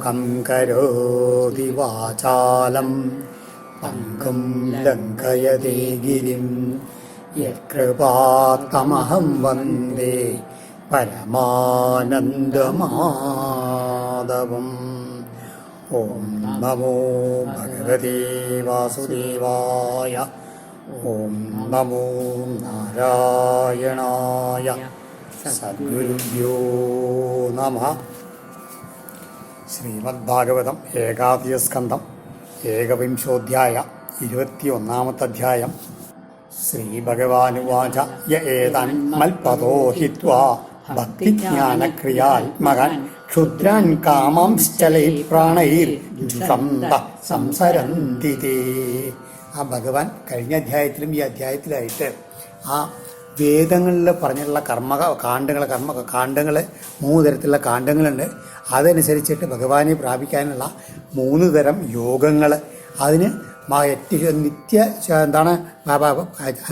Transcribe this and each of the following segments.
മൂകം കരോതി വാചാലം പങ്കും ലംഘയതേ ഗിരിം യത്കൃപാത്തമഹം വന്ദേ പരമാനന്ദമാധവം. ഓം നമോ ഭഗവതേ വാസുദേവായ. ഓം നമോ നാരായണായ. സദ്ഗുരുഭ്യോ നമഃ. ശ്രീമദ്ഭാഗവതം ഏകാദശസ്കന്ധം ഏകവിംശോധ്യായ 21-ാമത്തെ അധ്യായം. ശ്രീഭഗവാനുവാച യ ഏതാൻ മൽപതോ ഹിത്വാ ഭക്തിജ്ഞാനക്രിയാത്മകൻ ക്ഷുദ്രാൻ കാമാംശ്ചലൈ പ്രാണൈർ സംസരന്തി തേ. ആ ഭഗവാൻ കഴിഞ്ഞ അധ്യായത്തിലും ഈ അധ്യായത്തിലായിട്ട് ആ വേദങ്ങളിൽ പറഞ്ഞിട്ടുള്ള കാണ്ഡങ്ങൾ 3 തരത്തിലുള്ള കാണ്ഡങ്ങളുണ്ട്. അതനുസരിച്ചിട്ട് ഭഗവാനെ പ്രാപിക്കാനുള്ള 3 തരം യോഗങ്ങൾ, അതിന്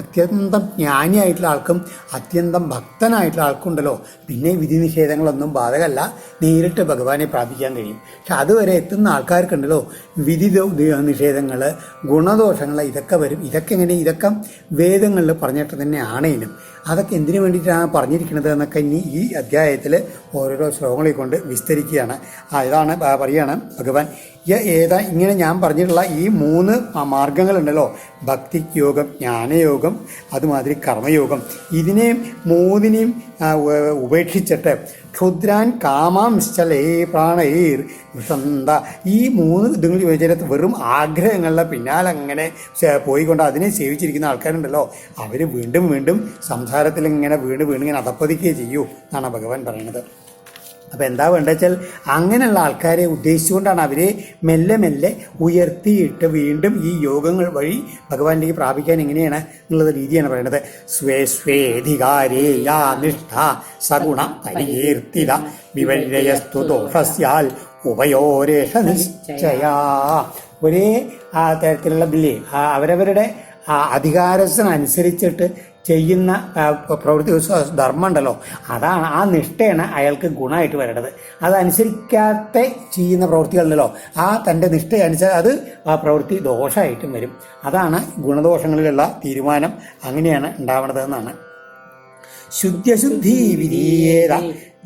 അത്യന്തം ജ്ഞാനിയായിട്ടുള്ള ആൾക്കും അത്യന്തം ഭക്തനായിട്ടുള്ള ആൾക്കുണ്ടല്ലോ, പിന്നെ വിധി നിഷേധങ്ങളൊന്നും ബാധകമല്ല, നേരിട്ട് ഭഗവാനെ പ്രാപിക്കാൻ കഴിയും. പക്ഷെ അതുവരെ എത്തുന്ന ആൾക്കാർക്കുണ്ടല്ലോ വിധി നിഷേധങ്ങൾ, ഗുണദോഷങ്ങൾ, ഇതൊക്കെ വരും. ഇതൊക്കെ വേദങ്ങളിൽ പറഞ്ഞിട്ട് തന്നെ ആണേലും അതൊക്കെ എന്തിനു വേണ്ടിയിട്ടാണ് പറഞ്ഞിരിക്കുന്നത് എന്നൊക്കെ ഇനി ഈ അധ്യായത്തിൽ ഓരോരോ ശ്ലോകങ്ങളെ കൊണ്ട് വിസ്തരിക്കുകയാണ്. ഇതാണ് പറയുകയാണ് ഭഗവാൻ. ഇങ്ങനെ ഞാൻ പറഞ്ഞിട്ടുള്ള ഈ 3 മാർഗങ്ങളുണ്ടല്ലോ, ഭക്തി യോഗം, ജ്ഞാനയോഗം, അതുമാതിരി കർമ്മയോഗം, ഇതിനെയും 3-നെയും ഉപേക്ഷിച്ചിട്ട് ക്ഷുദ്രാൻ കാമാംശ്ചലേ പ്രാണൈർ വിഷന്ത, ഈ 3 ഇതുങ്ങൾ ചോദിച്ചാൽ വെറും ആഗ്രഹങ്ങളുടെ പിന്നാലെ അങ്ങനെ പോയിക്കൊണ്ട് അതിനെ സേവിച്ചിരിക്കുന്ന ആൾക്കാരുണ്ടല്ലോ, അവർ വീണ്ടും വീണ്ടും സംസാരത്തിൽ ഇങ്ങനെ വീണ് ഇങ്ങനെ അധപ്പതിക്കുകയേ ചെയ്യൂ എന്നാണ് ഭഗവാൻ പറയുന്നത്. അപ്പം എന്താ വേണ്ടത് വെച്ചാൽ അങ്ങനെയുള്ള ആൾക്കാരെ ഉദ്ദേശിച്ചുകൊണ്ടാണ് അവരെ മെല്ലെ മെല്ലെ ഉയർത്തിയിട്ട് വീണ്ടും ഈ യോഗങ്ങൾ വഴി ഭഗവാനിലേക്ക് പ്രാപിക്കാൻ എങ്ങനെയാണ് എന്നുള്ള രീതിയാണ് പറയുന്നത്. സ്വേ സ്വേധികാരേയാ നിഷ്ഠ സഗുണ പരികീർത്തിത വിപര്യസ്തു ദോഷസ്യാൽ ഉഭയോരേഷ നിശ്ചയാ. ഒരേ തരത്തിലുള്ള അവരവരുടെ അധികാരത്തിനനുസരിച്ചിട്ട് ചെയ്യുന്ന പ്രവൃത്തി ധർമ്മം ഉണ്ടല്ലോ, അതാണ് ആ നിഷ്ഠയാണ് അയാൾക്ക് ഗുണമായിട്ട് വരേണ്ടത്. അതനുസരിക്കാത്ത ചെയ്യുന്ന പ്രവൃത്തികളുണ്ടല്ലോ, ആ തൻ്റെ നിഷ്ഠ അനുസരിച്ച് അത് ആ പ്രവൃത്തി ദോഷമായിട്ടും വരും. അതാണ് ഗുണദോഷങ്ങളിലുള്ള തീരുമാനം അങ്ങനെയാണ് ഉണ്ടാവേണ്ടത് എന്നാണ്. ശുദ്ധ്യശുദ്ധി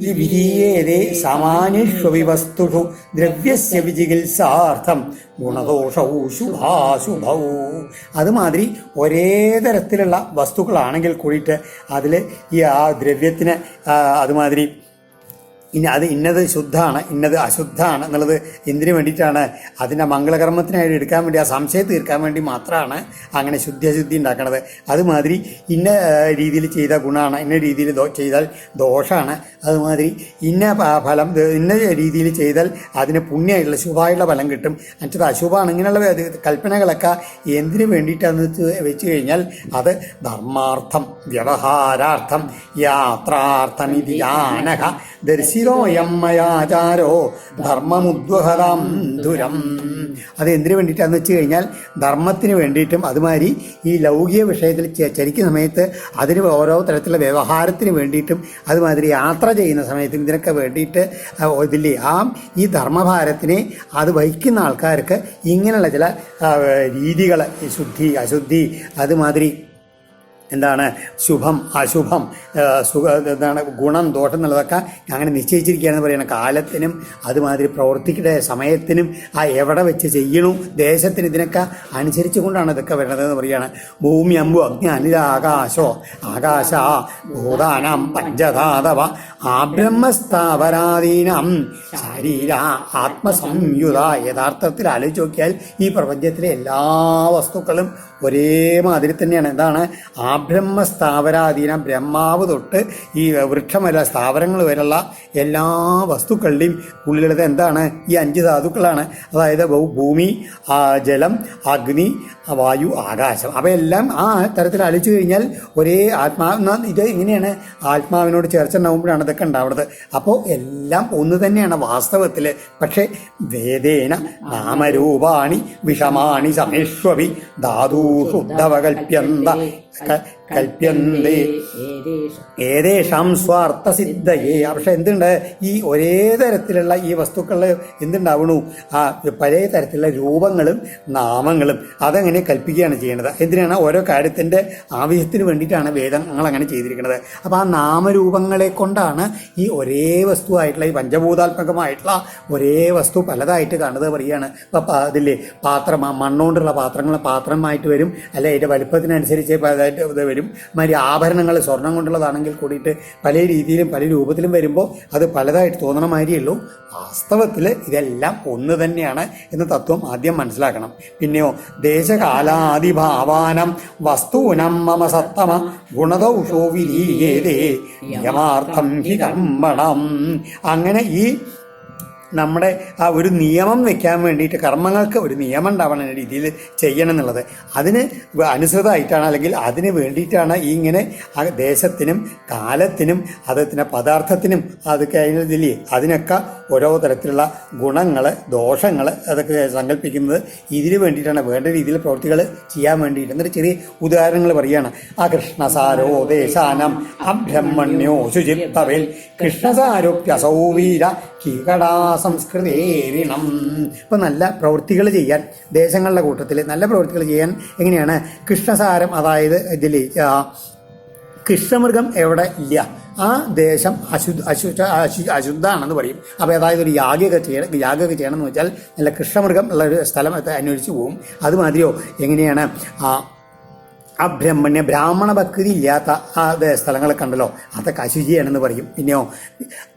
വിധീയേതേ സമാനിഷ്വപി വസ്തുഷു ദ്രവ്യസ്യ വിചികിത്സാർത്ഥം ഗുണദോഷൗ ശുഭാശുഭൗ. അതുമാതിരി ഒരേ തരത്തിലുള്ള വസ്തുക്കളാണെങ്കിൽ കൂടിയിട്ട് അതിൽ ഈ ആ ദ്രവ്യത്തിന് അതുമാതിരി ഇന്നത് ശുദ്ധമാണ്, ഇന്നത് അശുദ്ധമാണ് എന്നുള്ളത് എന്തിനു വേണ്ടിയിട്ടാണ്? അതിൻ്റെ മംഗളകർമ്മത്തിനായിട്ട് എടുക്കാൻ വേണ്ടി, ആ സംശയം തീർക്കാൻ വേണ്ടി മാത്രമാണ് അങ്ങനെ ശുദ്ധിയശുദ്ധി ഉണ്ടാക്കുന്നത്. അതുമാതിരി ഇന്ന രീതിയിൽ ചെയ്ത ഗുണമാണ്, ഇന്ന രീതിയിൽ ചെയ്താൽ ദോഷമാണ്. അതുമാതിരി ഇന്ന ഫലം ഇന്ന രീതിയിൽ ചെയ്താൽ അതിന് പുണ്യമായിട്ടുള്ള ശുഭമായിട്ടുള്ള ഫലം കിട്ടും, മറ്റത് അശുഭമാണ്. ഇങ്ങനെയുള്ള കൽപ്പനകളൊക്കെ എന്തിനു വേണ്ടിയിട്ടാണെന്ന് വെച്ച് കഴിഞ്ഞാൽ അത് ധർമാർത്ഥം, വ്യവഹാരാർത്ഥം, യാത്രാർത്ഥമിതി യാനഹ ദർശിരോയമ്മയാചാരോ ധർമ്മമുദ്വഹതാം ദുരം. അത് എന്തിനു വേണ്ടിയിട്ടാണെന്ന് വെച്ച് കഴിഞ്ഞാൽ ധർമ്മത്തിന് വേണ്ടിയിട്ടും അതുമാതിരി ഈ ലൗകിക വിഷയത്തിൽ ചരിക്കുന്ന സമയത്ത് അതിന് ഓരോ തരത്തിലുള്ള വ്യവഹാരത്തിന് വേണ്ടിയിട്ടും അതുമാതിരി യാത്ര ചെയ്യുന്ന സമയത്തും ഇതിനൊക്കെ വേണ്ടിയിട്ട് ഇതില്ലേ ഈ ധർമ്മഭാരത്തിനെ അത് വഹിക്കുന്ന ആൾക്കാർക്ക് ഇങ്ങനെയുള്ള ചില രീതികൾ, ശുദ്ധി അശുദ്ധി, അതുമാതിരി എന്താണ് ശുഭം അശുഭം, എന്താണ് ഗുണം ദോഷം എന്നുള്ളതൊക്കെ അങ്ങനെ നിശ്ചയിച്ചിരിക്കുകയാണെന്ന് പറയുന്നത്. കാലത്തിനും അതുമാതിരി പ്രവർത്തിക്കേണ്ട സമയത്തിനും എവിടെ വെച്ച് ചെയ്യണു, ദേശത്തിന്, ഇതിനൊക്കെ അനുസരിച്ച് കൊണ്ടാണ് ഇതൊക്കെ വരുന്നതെന്ന് പറയുകയാണ്. ഭൂമി അമ്പു അഗ്നി അനില ആകാശ ഭൂതാനാം പഞ്ചധാതവ ആബ്രഹ്മസ്ഥാവരാധീനം ശരീര ആത്മസംയുത. യഥാർത്ഥത്തിൽ ആലോചിച്ച് നോക്കിയാൽ ഈ പ്രപഞ്ചത്തിലെ എല്ലാ വസ്തുക്കളും ഒരേ മാതിരി തന്നെയാണ്. എന്താണ്? ആബ്രഹ്മസ്ഥാവരാധീനം, ബ്രഹ്മാവ് തൊട്ട് ഈ വൃക്ഷം വരെ സ്ഥാവരങ്ങൾ വരെയുള്ള എല്ലാ വസ്തുക്കളുടെയും ഉള്ളിലുള്ളത് എന്താണ്? ഈ 5 ധാതുക്കളാണ്. അതായത് ഭൂമി, ജലം, അഗ്നി, വായു, ആകാശം. അവയെല്ലാം ആ തരത്തിൽ ആലോചിച്ച് കഴിഞ്ഞാൽ ഒരേ ഇത് എങ്ങനെയാണ് ആത്മാവിനോട് ചേർച്ച ഉണ്ടാകുമ്പോഴാണ് ഇതൊക്കെ ഉണ്ടാവുന്നത്. അപ്പോൾ എല്ലാം ഒന്ന് തന്നെയാണ് വാസ്തവത്തിൽ. പക്ഷേ വേദേന നാമരൂപാണി വിഷമാണി സമേഷ്വപി ധാതു ശുദ്ധവകൽപ്യന്ത കൽപ്യന്തേ ഏതേഷാം സ്വാർത്ഥ സിദ്ധയേ. പക്ഷെ എന്തുണ്ട്, ഈ ഒരേ തരത്തിലുള്ള ഈ വസ്തുക്കളിൽ എന്തുണ്ടാവണു, ആ പല തരത്തിലുള്ള രൂപങ്ങളും നാമങ്ങളും അതങ്ങനെ കൽപ്പിക്കുകയാണ് ചെയ്യേണ്ടത്. എന്തിനാണ്, ഓരോ കാര്യത്തിൻ്റെ ആവശ്യത്തിന് വേണ്ടിയിട്ടാണ് വേദങ്ങൾ അങ്ങനെ ചെയ്തിരിക്കുന്നത്. അപ്പോൾ ആ നാമരൂപങ്ങളെ കൊണ്ടാണ് ഈ ഒരേ വസ്തുവായിട്ടുള്ള ഈ പഞ്ചഭൂതാത്മകമായിട്ടുള്ള ഒരേ വസ്തു പലതായിട്ട് കാണുന്നത് പറയുകയാണ്. ഇപ്പം അതില്ലേ പാത്രം, മണ്ണുകൊണ്ടുള്ള പാത്രങ്ങൾ പാത്രമായിട്ട് വരും, അല്ലെ അതിൻ്റെ വലുപ്പത്തിനനുസരിച്ച് പലതായിട്ട് ഇത് വരും. മാതിരി ആഭരണങ്ങൾ സ്വർണം കൊണ്ടുള്ളതാണെങ്കിൽ കൂടിയിട്ട് പല രീതിയിലും പല രൂപത്തിലും വരുമ്പോൾ അത് പലതായിട്ട് തോന്നണ മാതിരിയേ ഉള്ളൂ. വാസ്തവത്തിൽ ഇതെല്ലാം ഒന്ന് തന്നെയാണ് എന്ന തത്വം ആദ്യം മനസ്സിലാക്കണം. പിന്നെയോ ദേശകാലാദിഭാവാനം വസ്തൂനം മമ സത്തമ ഗുണദോഷോ വിലീയതേ നിയമാർത്ഥം ഹി കർമ്മണം. അങ്ങനെ ഈ നമ്മുടെ ആ ഒരു നിയമം വെക്കാൻ വേണ്ടിയിട്ട് കർമ്മങ്ങൾക്ക് ഒരു നിയമം ഉണ്ടാവണ രീതിയിൽ ചെയ്യണം എന്നുള്ളത് അതിന് അനുസൃതമായിട്ടാണ്, അല്ലെങ്കിൽ അതിന് വേണ്ടിയിട്ടാണ് ഈ ഇങ്ങനെ ആ ദേശത്തിനും കാലത്തിനും അതത്തിന് പദാർത്ഥത്തിനും അതൊക്കെ അതിനില്ലേ അതിനൊക്കെ ഓരോ തരത്തിലുള്ള ഗുണങ്ങൾ ദോഷങ്ങൾ അതൊക്കെ സങ്കല്പിക്കുന്നത് ഇതിന് വേണ്ടിയിട്ടാണ്, വേണ്ട രീതിയിൽ പ്രവൃത്തികൾ ചെയ്യാൻ വേണ്ടിയിട്ട്. എന്നിട്ട് ചെറിയ ഉദാഹരണങ്ങൾ പറയുകയാണ്. ആ കൃഷ്ണസാരോ ദേശാനം അബ്രഹ്മണ്യോ ശുചിത്വവേൽ കൃഷ്ണസാരോപ്യസൗവീര കീകടാ സംസ്കൃതേരിണം. ഇപ്പം നല്ല പ്രവൃത്തികൾ ചെയ്യാൻ ദേശങ്ങളുടെ കൂട്ടത്തിൽ നല്ല പ്രവൃത്തികൾ ചെയ്യാൻ എങ്ങനെയാണ്, കൃഷ്ണസാരം അതായത് ഇതിൽ കൃഷ്ണമൃഗം എവിടെ ഇല്ല ആ ദേശം അശുദ്ധാണെന്ന് പറയും. അപ്പോൾ അതായത് ഒരു യാഗമൊക്കെ ചെയ്യണം എന്ന് വെച്ചാൽ നല്ല കൃഷ്ണമൃഗം ഉള്ള ഒരു സ്ഥലം അന്വേഷിച്ച് പോകും. അതുമാതിരിയോ എങ്ങനെയാണ് അബ്രഹ്മണ്യ ബ്രാഹ്മണ ഭക്തി ഇല്ലാത്ത ആ സ്ഥലങ്ങളൊക്കെ ഉണ്ടല്ലോ അതൊക്കെ അശുചിയാണെന്ന് പറയും. പിന്നെയോ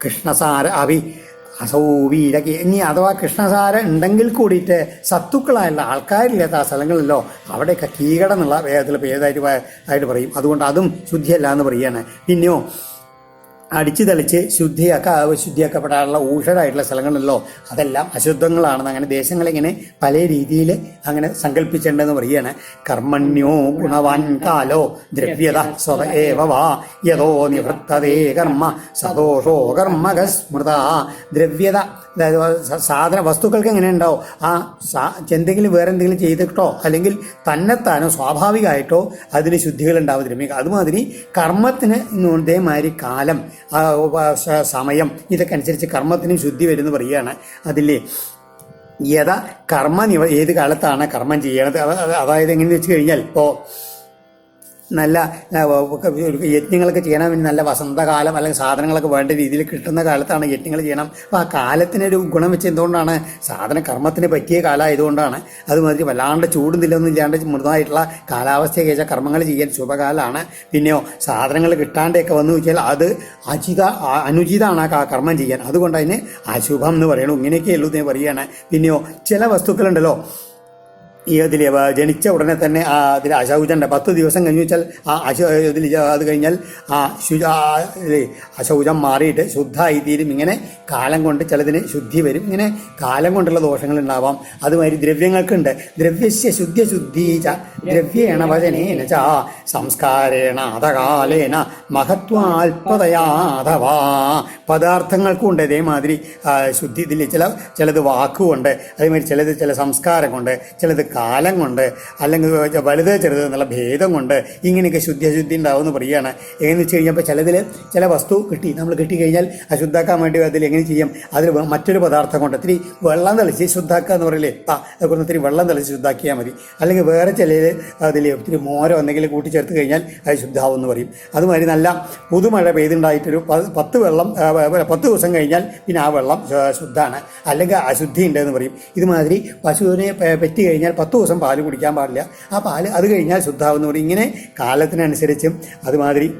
കൃഷ്ണസാര അസൗവീരക്ക് ഇനി അഥവാ കൃഷ്ണസാര ഉണ്ടെങ്കിൽ കൂടിയിട്ട് സത്തുക്കളായുള്ള ആൾക്കാരില്ലാത്ത ആ സ്ഥലങ്ങളിലോ അവിടെയൊക്കെ കീകട എന്നുള്ള വേദത്തിൽ പേതായിട്ട് പറയും. അതുകൊണ്ട് അതും ശുദ്ധിയല്ല എന്ന് പറയുകയാണ്. പിന്നെയോ അടിച്ചു തളിച്ച് ശുദ്ധിയാക്കപ്പെടാനുള്ള ഊഷരായിട്ടുള്ള സ്ഥലങ്ങളല്ലോ അതെല്ലാം അശുദ്ധങ്ങളാണെന്ന് അങ്ങനെ ദേശങ്ങളിങ്ങനെ പല രീതിയിൽ അങ്ങനെ സങ്കല്പിച്ചിട്ടുണ്ടെന്ന് പറയുകയാണ്. കർമ്മണ്യോ ഗുണവാൻ കാലോ ദ്രവ്യത സ്വത ഏവ വാ യഥോ നിവൃത്തതേ കർമ്മ സദോഷോ കർമ്മക സ്മൃത. ദ്രവ്യത സാധന വസ്തുക്കൾക്ക് എങ്ങനെ ഉണ്ടാവും, ആ എന്തെങ്കിലും വേറെ എന്തെങ്കിലും ചെയ്തിട്ടോ അല്ലെങ്കിൽ തന്നെത്താനോ സ്വാഭാവികമായിട്ടോ അതിന് ശുദ്ധികൾ ഉണ്ടാവും ദ്രവ്യ. അതുമാതിരി കർമ്മത്തിന് ഇതേമാതിരി കാലം സമയം ഇതൊക്കെ അനുസരിച്ച് കർമ്മത്തിനും ശുദ്ധി വരുമെന്ന് പറയുകയാണ്. അതില്ലേ ഏത് കാലത്താണ് കർമ്മം ചെയ്യണത്, അതായത് എങ്ങനെയെന്ന് വെച്ച് കഴിഞ്ഞാൽ ഇപ്പോൾ നല്ല യജ്ഞങ്ങളൊക്കെ ചെയ്യണം വേണ്ടി നല്ല വസന്തകാലം അല്ലെങ്കിൽ സാധനങ്ങളൊക്കെ വേണ്ട രീതിയിൽ കിട്ടുന്ന കാലത്താണ് യജ്ഞങ്ങൾ ചെയ്യണം. അപ്പോൾ ആ കാലത്തിനൊരു ഗുണം വെച്ച് എന്തുകൊണ്ടാണ്, സാധന കർമ്മത്തിന് പറ്റിയ കാലമായതുകൊണ്ടാണ്. അതുമാതിരി വല്ലാണ്ട് ചൂടും തില്ലൊന്നും ഇല്ലാണ്ട് മൃദുവായിട്ടുള്ള കാലാവസ്ഥയെ കഴിച്ചാൽ കർമ്മങ്ങൾ ചെയ്യാൻ ശുഭകാലമാണ്. പിന്നെയോ സാധനങ്ങൾ കിട്ടാണ്ടൊക്കെ വന്നു വെച്ചാൽ അത് അനുചിതമാണ് ആ കർമ്മം ചെയ്യാൻ, അതുകൊണ്ട് അതിന് അശുഭം എന്ന് പറയണു. ഇങ്ങനെയൊക്കെ ഉള്ളൂ എന്ന് പറയുകയാണ്. പിന്നെയോ ചില വസ്തുക്കളുണ്ടല്ലോ ഈ ഇതിൽ ജനിച്ച ഉടനെ തന്നെ അതിൽ അശൗചൻ്റെ 10 ദിവസം കഴിഞ്ഞു വെച്ചാൽ ഇതിൽ അത് കഴിഞ്ഞാൽ അശൗചം മാറിയിട്ട് ശുദ്ധമായി തീരും. ഇങ്ങനെ കാലം കൊണ്ട് ചിലതിന് ശുദ്ധി വരും. ഇങ്ങനെ കാലം കൊണ്ടുള്ള ദോഷങ്ങൾ ഉണ്ടാവാം. അതുമാതിരി ദ്രവ്യങ്ങൾക്കുണ്ട്. ദ്രവ്യസ്യ ശുദ്ധീച ദ്രവ്യേണ വചനേന ച സംസ്കാരേണ അധകാലേന മഹത്വാൽപതയാധവാ. പദാർത്ഥങ്ങൾക്കും ഉണ്ട് ഇതേമാതിരി ശുദ്ധി. ഇതിൽ ചിലത് വാക്കുകൊണ്ട്, അതേമാതിരി ചില സംസ്കാരം കൊണ്ട്, ചിലത് കാലം കൊണ്ട്, അല്ലെങ്കിൽ വലുത് ചെറുത് എന്നുള്ള ഭേദം കൊണ്ട് ഇങ്ങനെയൊക്കെ അശുദ്ധി ഉണ്ടാവുമെന്ന് പറയുകയാണ്. എങ്ങനെയെന്ന് വെച്ച് കഴിഞ്ഞപ്പോൾ ചില വസ്തു നമ്മൾ കിട്ടിക്കഴിഞ്ഞാൽ അശുദ്ധാക്കാൻ വേണ്ടി അതിൽ എങ്ങനെ ചെയ്യും, അതിൽ മറ്റൊരു പദാർത്ഥം കൊണ്ട് ഇത്തിരി വെള്ളം തളിച്ച് ശുദ്ധാക്കുക എന്ന് പറയില്ലേ, അതുകൊണ്ട് ഇത്തിരി വെള്ളം തളിച്ച് ശുദ്ധാക്കിയാൽ മതി. അല്ലെങ്കിൽ വേറെ ചിലയിൽ അതിൽ ഇത്തിരി മോരോ എന്തെങ്കിലും കൂട്ടിച്ചേർത്ത് കഴിഞ്ഞാൽ അത് ശുദ്ധാവും എന്ന് പറയും. അതുമാതിരി നല്ല പുതുമഴ പെയ്തുണ്ടായിട്ടൊരു 10 ദിവസം കഴിഞ്ഞാൽ പിന്നെ ആ വെള്ളം ശുദ്ധമാണ്, അല്ലെങ്കിൽ അശുദ്ധി ഉണ്ടെന്ന് പറയും. ഇതുമാതിരി പശുവിനെ പെറ്റി കഴിഞ്ഞാൽ 10 ദിവസം പാല് കുടിക്കാൻ പാടില്ല, ആ പാല് അത് കഴിഞ്ഞാൽ ശുദ്ധാവെന്ന് പറയും. ഇങ്ങനെ കാലത്തിനനുസരിച്ചും അതുമാതിരി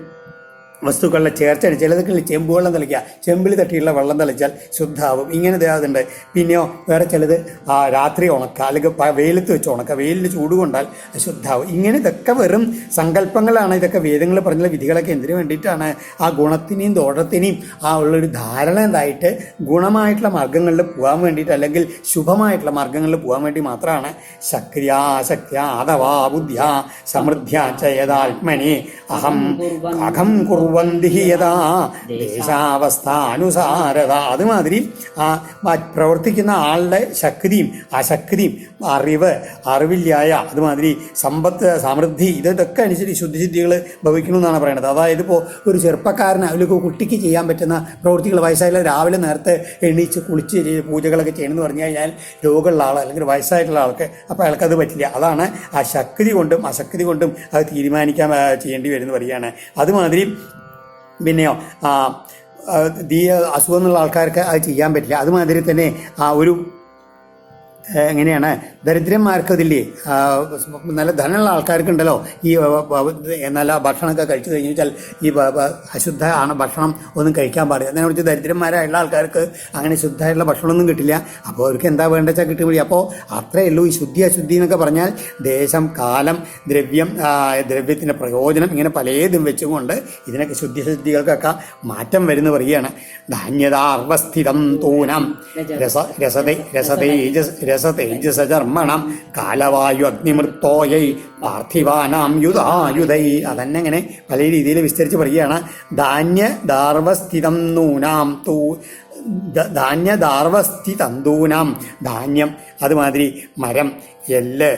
വസ്തുക്കളുടെ ചേർച്ച. ചിലതൊക്കെ ചെമ്പ് വെള്ളം തളിക്കുക, ചെമ്പിൽ തട്ടിയുള്ള വെള്ളം തളിച്ചാൽ ശുദ്ധാവും. ഇങ്ങനെ ഇതുണ്ട്. പിന്നെയോ വേറെ ചിലത് രാത്രി ഉണക്കുക, അല്ലെങ്കിൽ വെയിലത്ത് വെച്ച് ഉണക്കുക, വെയിലിൽ ചൂട് കൊണ്ടാൽ ശുദ്ധാവും. ഇങ്ങനെ ഇതൊക്കെ വെറും സങ്കല്പങ്ങളാണ്. ഇതൊക്കെ വേദങ്ങൾ പറഞ്ഞ വിധികളൊക്കെ എന്തിനു വേണ്ടിയിട്ടാണ്, ആ ഗുണത്തിനെയും ദോഷത്തിനെയും ഉള്ളൊരു ധാരണ എന്തായിട്ട് ഗുണമായിട്ടുള്ള മാർഗങ്ങളിൽ പോകാൻ വേണ്ടിയിട്ട്, അല്ലെങ്കിൽ ശുഭമായിട്ടുള്ള മാർഗങ്ങളിൽ പോകാൻ വേണ്ടി മാത്രമാണ്. ശക്തിയാ അഥവാ ബുദ്ധ്യാ സമൃദ്ധ്യാ ചയതാത്മനി അഹം കുർവ കുർവന്തി യഥാ ദേശാവസ്ഥാനുസാരത. അതുമാതിരി പ്രവർത്തിക്കുന്ന ആളുടെ ശക്തിയും അശക്തിയും അറിവില്ലായ അതുമാതിരി സമ്പത്ത് സമൃദ്ധി ഇതൊക്കെ അനുസരിച്ച് ശുദ്ധിശുദ്ധികൾ ഭവിക്കണമെന്നാണ് പറയുന്നത്. അതായത് ഇപ്പോൾ ഒരു ചെറുപ്പക്കാരന് അതിലൊക്കെ കുട്ടിക്ക് ചെയ്യാൻ പറ്റുന്ന പ്രവൃത്തികൾ വയസ്സായാലും രാവിലെ നേരത്തെ എണീച്ച് കുളിച്ച് ചെയ്ത് പൂജകളൊക്കെ ചെയ്യണമെന്ന് പറഞ്ഞു കഴിഞ്ഞാൽ രോഗമുള്ള ആൾ അല്ലെങ്കിൽ വയസ്സായിട്ടുള്ള ആൾക്ക് അപ്പോൾ അയാൾക്കത് പറ്റില്ല. അതാണ് ആ ശക്തി കൊണ്ടും അശക്തി കൊണ്ടും അത് തീരുമാനിക്കാൻ ചെയ്യേണ്ടി വരുമെന്ന് പറയുകയാണ്. അതുമാതിരി പിന്നെയോ അസുഖം എന്നുള്ള ആൾക്കാർക്ക് അത് ചെയ്യാൻ പറ്റില്ല. അതുമാതിരി തന്നെ ഒരു എങ്ങനെയാണ് ദരിദ്രന്മാർക്ക് ഇതില്ലേ നല്ല ധനമുള്ള ആൾക്കാർക്കുണ്ടല്ലോ ഈ നല്ല ഭക്ഷണമൊക്കെ കഴിച്ചു കഴിഞ്ഞു വെച്ചാൽ ഈ അശുദ്ധ ആണ് ഭക്ഷണം ഒന്നും കഴിക്കാൻ പാടില്ല. അതിനെ കുറിച്ച് ദരിദ്രന്മാരായുള്ള ആൾക്കാർക്ക് അങ്ങനെ ശുദ്ധമായിട്ടുള്ള ഭക്ഷണമൊന്നും കിട്ടില്ല. അപ്പോൾ അവർക്ക് എന്താ വേണ്ട വെച്ചാൽ കിട്ടും. അപ്പോൾ അത്രയേ ഉള്ളൂ ഈ ശുദ്ധി അശുദ്ധി എന്നൊക്കെ പറഞ്ഞാൽ ദേശം കാലം ദ്രവ്യം ദ്രവ്യത്തിൻ്റെ പ്രയോജനം ഇങ്ങനെ പലതും വെച്ചുകൊണ്ട് ഇതിനൊക്കെ ശുദ്ധികൾക്കൊക്കെ മാറ്റം വരുന്നു പറയുകയാണ്. ധാന്യതാർവസ്ഥിതം തൂനം രസതേജസചർമ്മണം കാലവായു അഗ്നിമൃത്തോയൈ പാർത്ഥിവാനാം യുധായുധൈ. അതന്നെ ഇങ്ങനെ പല രീതിയിൽ വിസ്തരിച്ച് പറയുകയാണ്. ധാന്യദാർവസ്ഥിതം നൂനാം ധാന്യദാർവസ്ഥിതന്തൂനാം ധാന്യം അതുമാതിരി മരം എല്ല്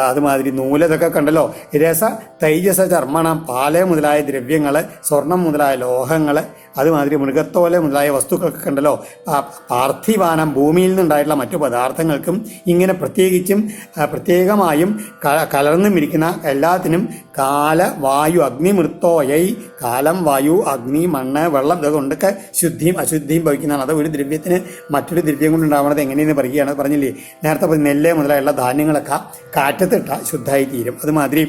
അതുമാതിരി നൂലതൊക്കെ കണ്ടല്ലോ. രസ തൈജസ ചർമ്മണം പാല് മുതലായ ദ്രവ്യങ്ങൾ സ്വർണം മുതലായ ലോഹങ്ങൾ അതുമാതിരി മൃഗത്തോല മുതലായ വസ്തുക്കളൊക്കെ കണ്ടല്ലോ. പാർത്ഥിവാനം ഭൂമിയിൽ നിന്നുണ്ടായിട്ടുള്ള മറ്റു പദാർത്ഥങ്ങൾക്കും ഇങ്ങനെ പ്രത്യേകമായും കലർന്നും ഇരിക്കുന്ന എല്ലാത്തിനും കാല വായു അഗ്നിമൃത്തോയൈ കാലം വായു അഗ്നി മണ്ണ് വെള്ളം ഇതുകൊണ്ടൊക്കെ ശുദ്ധിയും അശുദ്ധിയും ഭവിക്കുന്നതാണ്. അത് ഒരു ദ്രവ്യത്തിന് മറ്റൊരു ദ്രവ്യം കൊണ്ടുണ്ടാവുന്നത് എങ്ങനെയെന്ന് പറയുകയാണ്. പറഞ്ഞില്ലേ നേരത്തെ നെല്ല് മുതലായുള്ള ധാന്യങ്ങളൊക്കെ കാറ്റത്തിട്ട ശുദ്ധമായി തീരും. അതുമാതിരി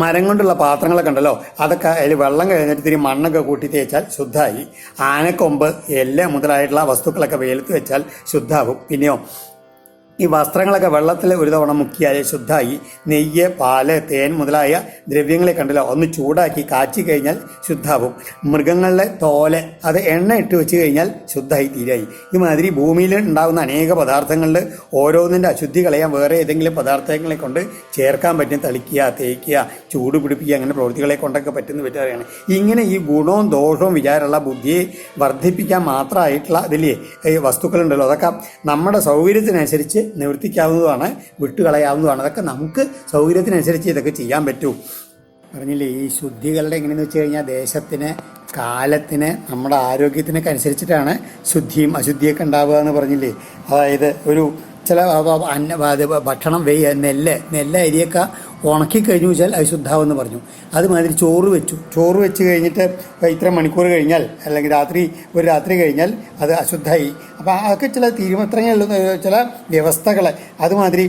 മരം കൊണ്ടുള്ള പാത്രങ്ങളൊക്കെ ഉണ്ടല്ലോ അതൊക്കെ അതിൽ വെള്ളം കഴിഞ്ഞിട്ട് ഇത്തിരി മണ്ണൊക്കെ കൂട്ടി തേച്ചാൽ ശുദ്ധമായി. ആനക്കൊമ്പ് എല്ല് മുതലായിട്ടുള്ള വസ്തുക്കളൊക്കെ വെയിലത്ത് വെച്ചാൽ ശുദ്ധാവും. പിന്നെയോ ഈ വസ്ത്രങ്ങളൊക്കെ വെള്ളത്തിൽ ഒരു തവണ മുക്കിയാൽ ശുദ്ധമായി. നെയ്യ് പാല് തേൻ മുതലായ ദ്രവ്യങ്ങളെ കണ്ടല്ലോ ഒന്ന് ചൂടാക്കി കാച്ചി കഴിഞ്ഞാൽ ശുദ്ധാവും. മൃഗങ്ങളുടെ തോല് അത് എണ്ണ ഇട്ട് വെച്ച് കഴിഞ്ഞാൽ ശുദ്ധമായി തീരായി. ഇമാതിരി ഭൂമിയിൽ ഉണ്ടാകുന്ന അനേക പദാർത്ഥങ്ങളിൽ ഓരോന്നിൻ്റെ അശുദ്ധി കളയാൻ വേറെ ഏതെങ്കിലും പദാർത്ഥങ്ങളെ കൊണ്ട് ചേർക്കാൻ പറ്റും. തളിക്കുക തേക്കുക ചൂട് പിടിപ്പിക്കുക അങ്ങനെ പ്രവൃത്തികളെ കൊണ്ടൊക്കെ പറ്റുകയാണ്. ഇങ്ങനെ ഈ ഗുണവും ദോഷവും വിചാരമുള്ള ബുദ്ധിയെ വർദ്ധിപ്പിക്കാൻ മാത്രമായിട്ടുള്ള ഇതില്ലേ ഈ വസ്തുക്കളുണ്ടല്ലോ അതൊക്കെ നമ്മുടെ സൗകര്യത്തിനനുസരിച്ച് നിവർത്തിക്കാവുന്നതാണ് വിട്ടുകളയാവുന്നതാണ്. അതൊക്കെ നമുക്ക് സൗകര്യത്തിനനുസരിച്ച് ഇതൊക്കെ ചെയ്യാൻ പറ്റൂ. പറഞ്ഞില്ലേ ഈ ശുദ്ധികളുടെ എങ്ങനെയെന്ന് വെച്ച് കഴിഞ്ഞാൽ ദേശത്തിന് കാലത്തിന് നമ്മുടെ ആരോഗ്യത്തിനൊക്കെ അനുസരിച്ചിട്ടാണ് ശുദ്ധിയും അശുദ്ധിയൊക്കെ ഉണ്ടാവുക എന്ന് പറഞ്ഞില്ലേ. അതായത് ഒരു ചില ഭക്ഷണം നെല്ല് അരിയൊക്കെ ഉണക്കിക്കഴിഞ്ഞു വെച്ചാൽ അത് ശുദ്ധാവെന്ന് പറഞ്ഞു. അതുമാതിരി ചോറ് വെച്ച് കഴിഞ്ഞിട്ട് ഇത്ര മണിക്കൂർ കഴിഞ്ഞാൽ അല്ലെങ്കിൽ ഒരു രാത്രി കഴിഞ്ഞാൽ അത് അശുദ്ധമായി. അപ്പോൾ അതൊക്കെ ചില തീരുമാനങ്ങളുള്ള ചില വ്യവസ്ഥകൾ. അതുമാതിരി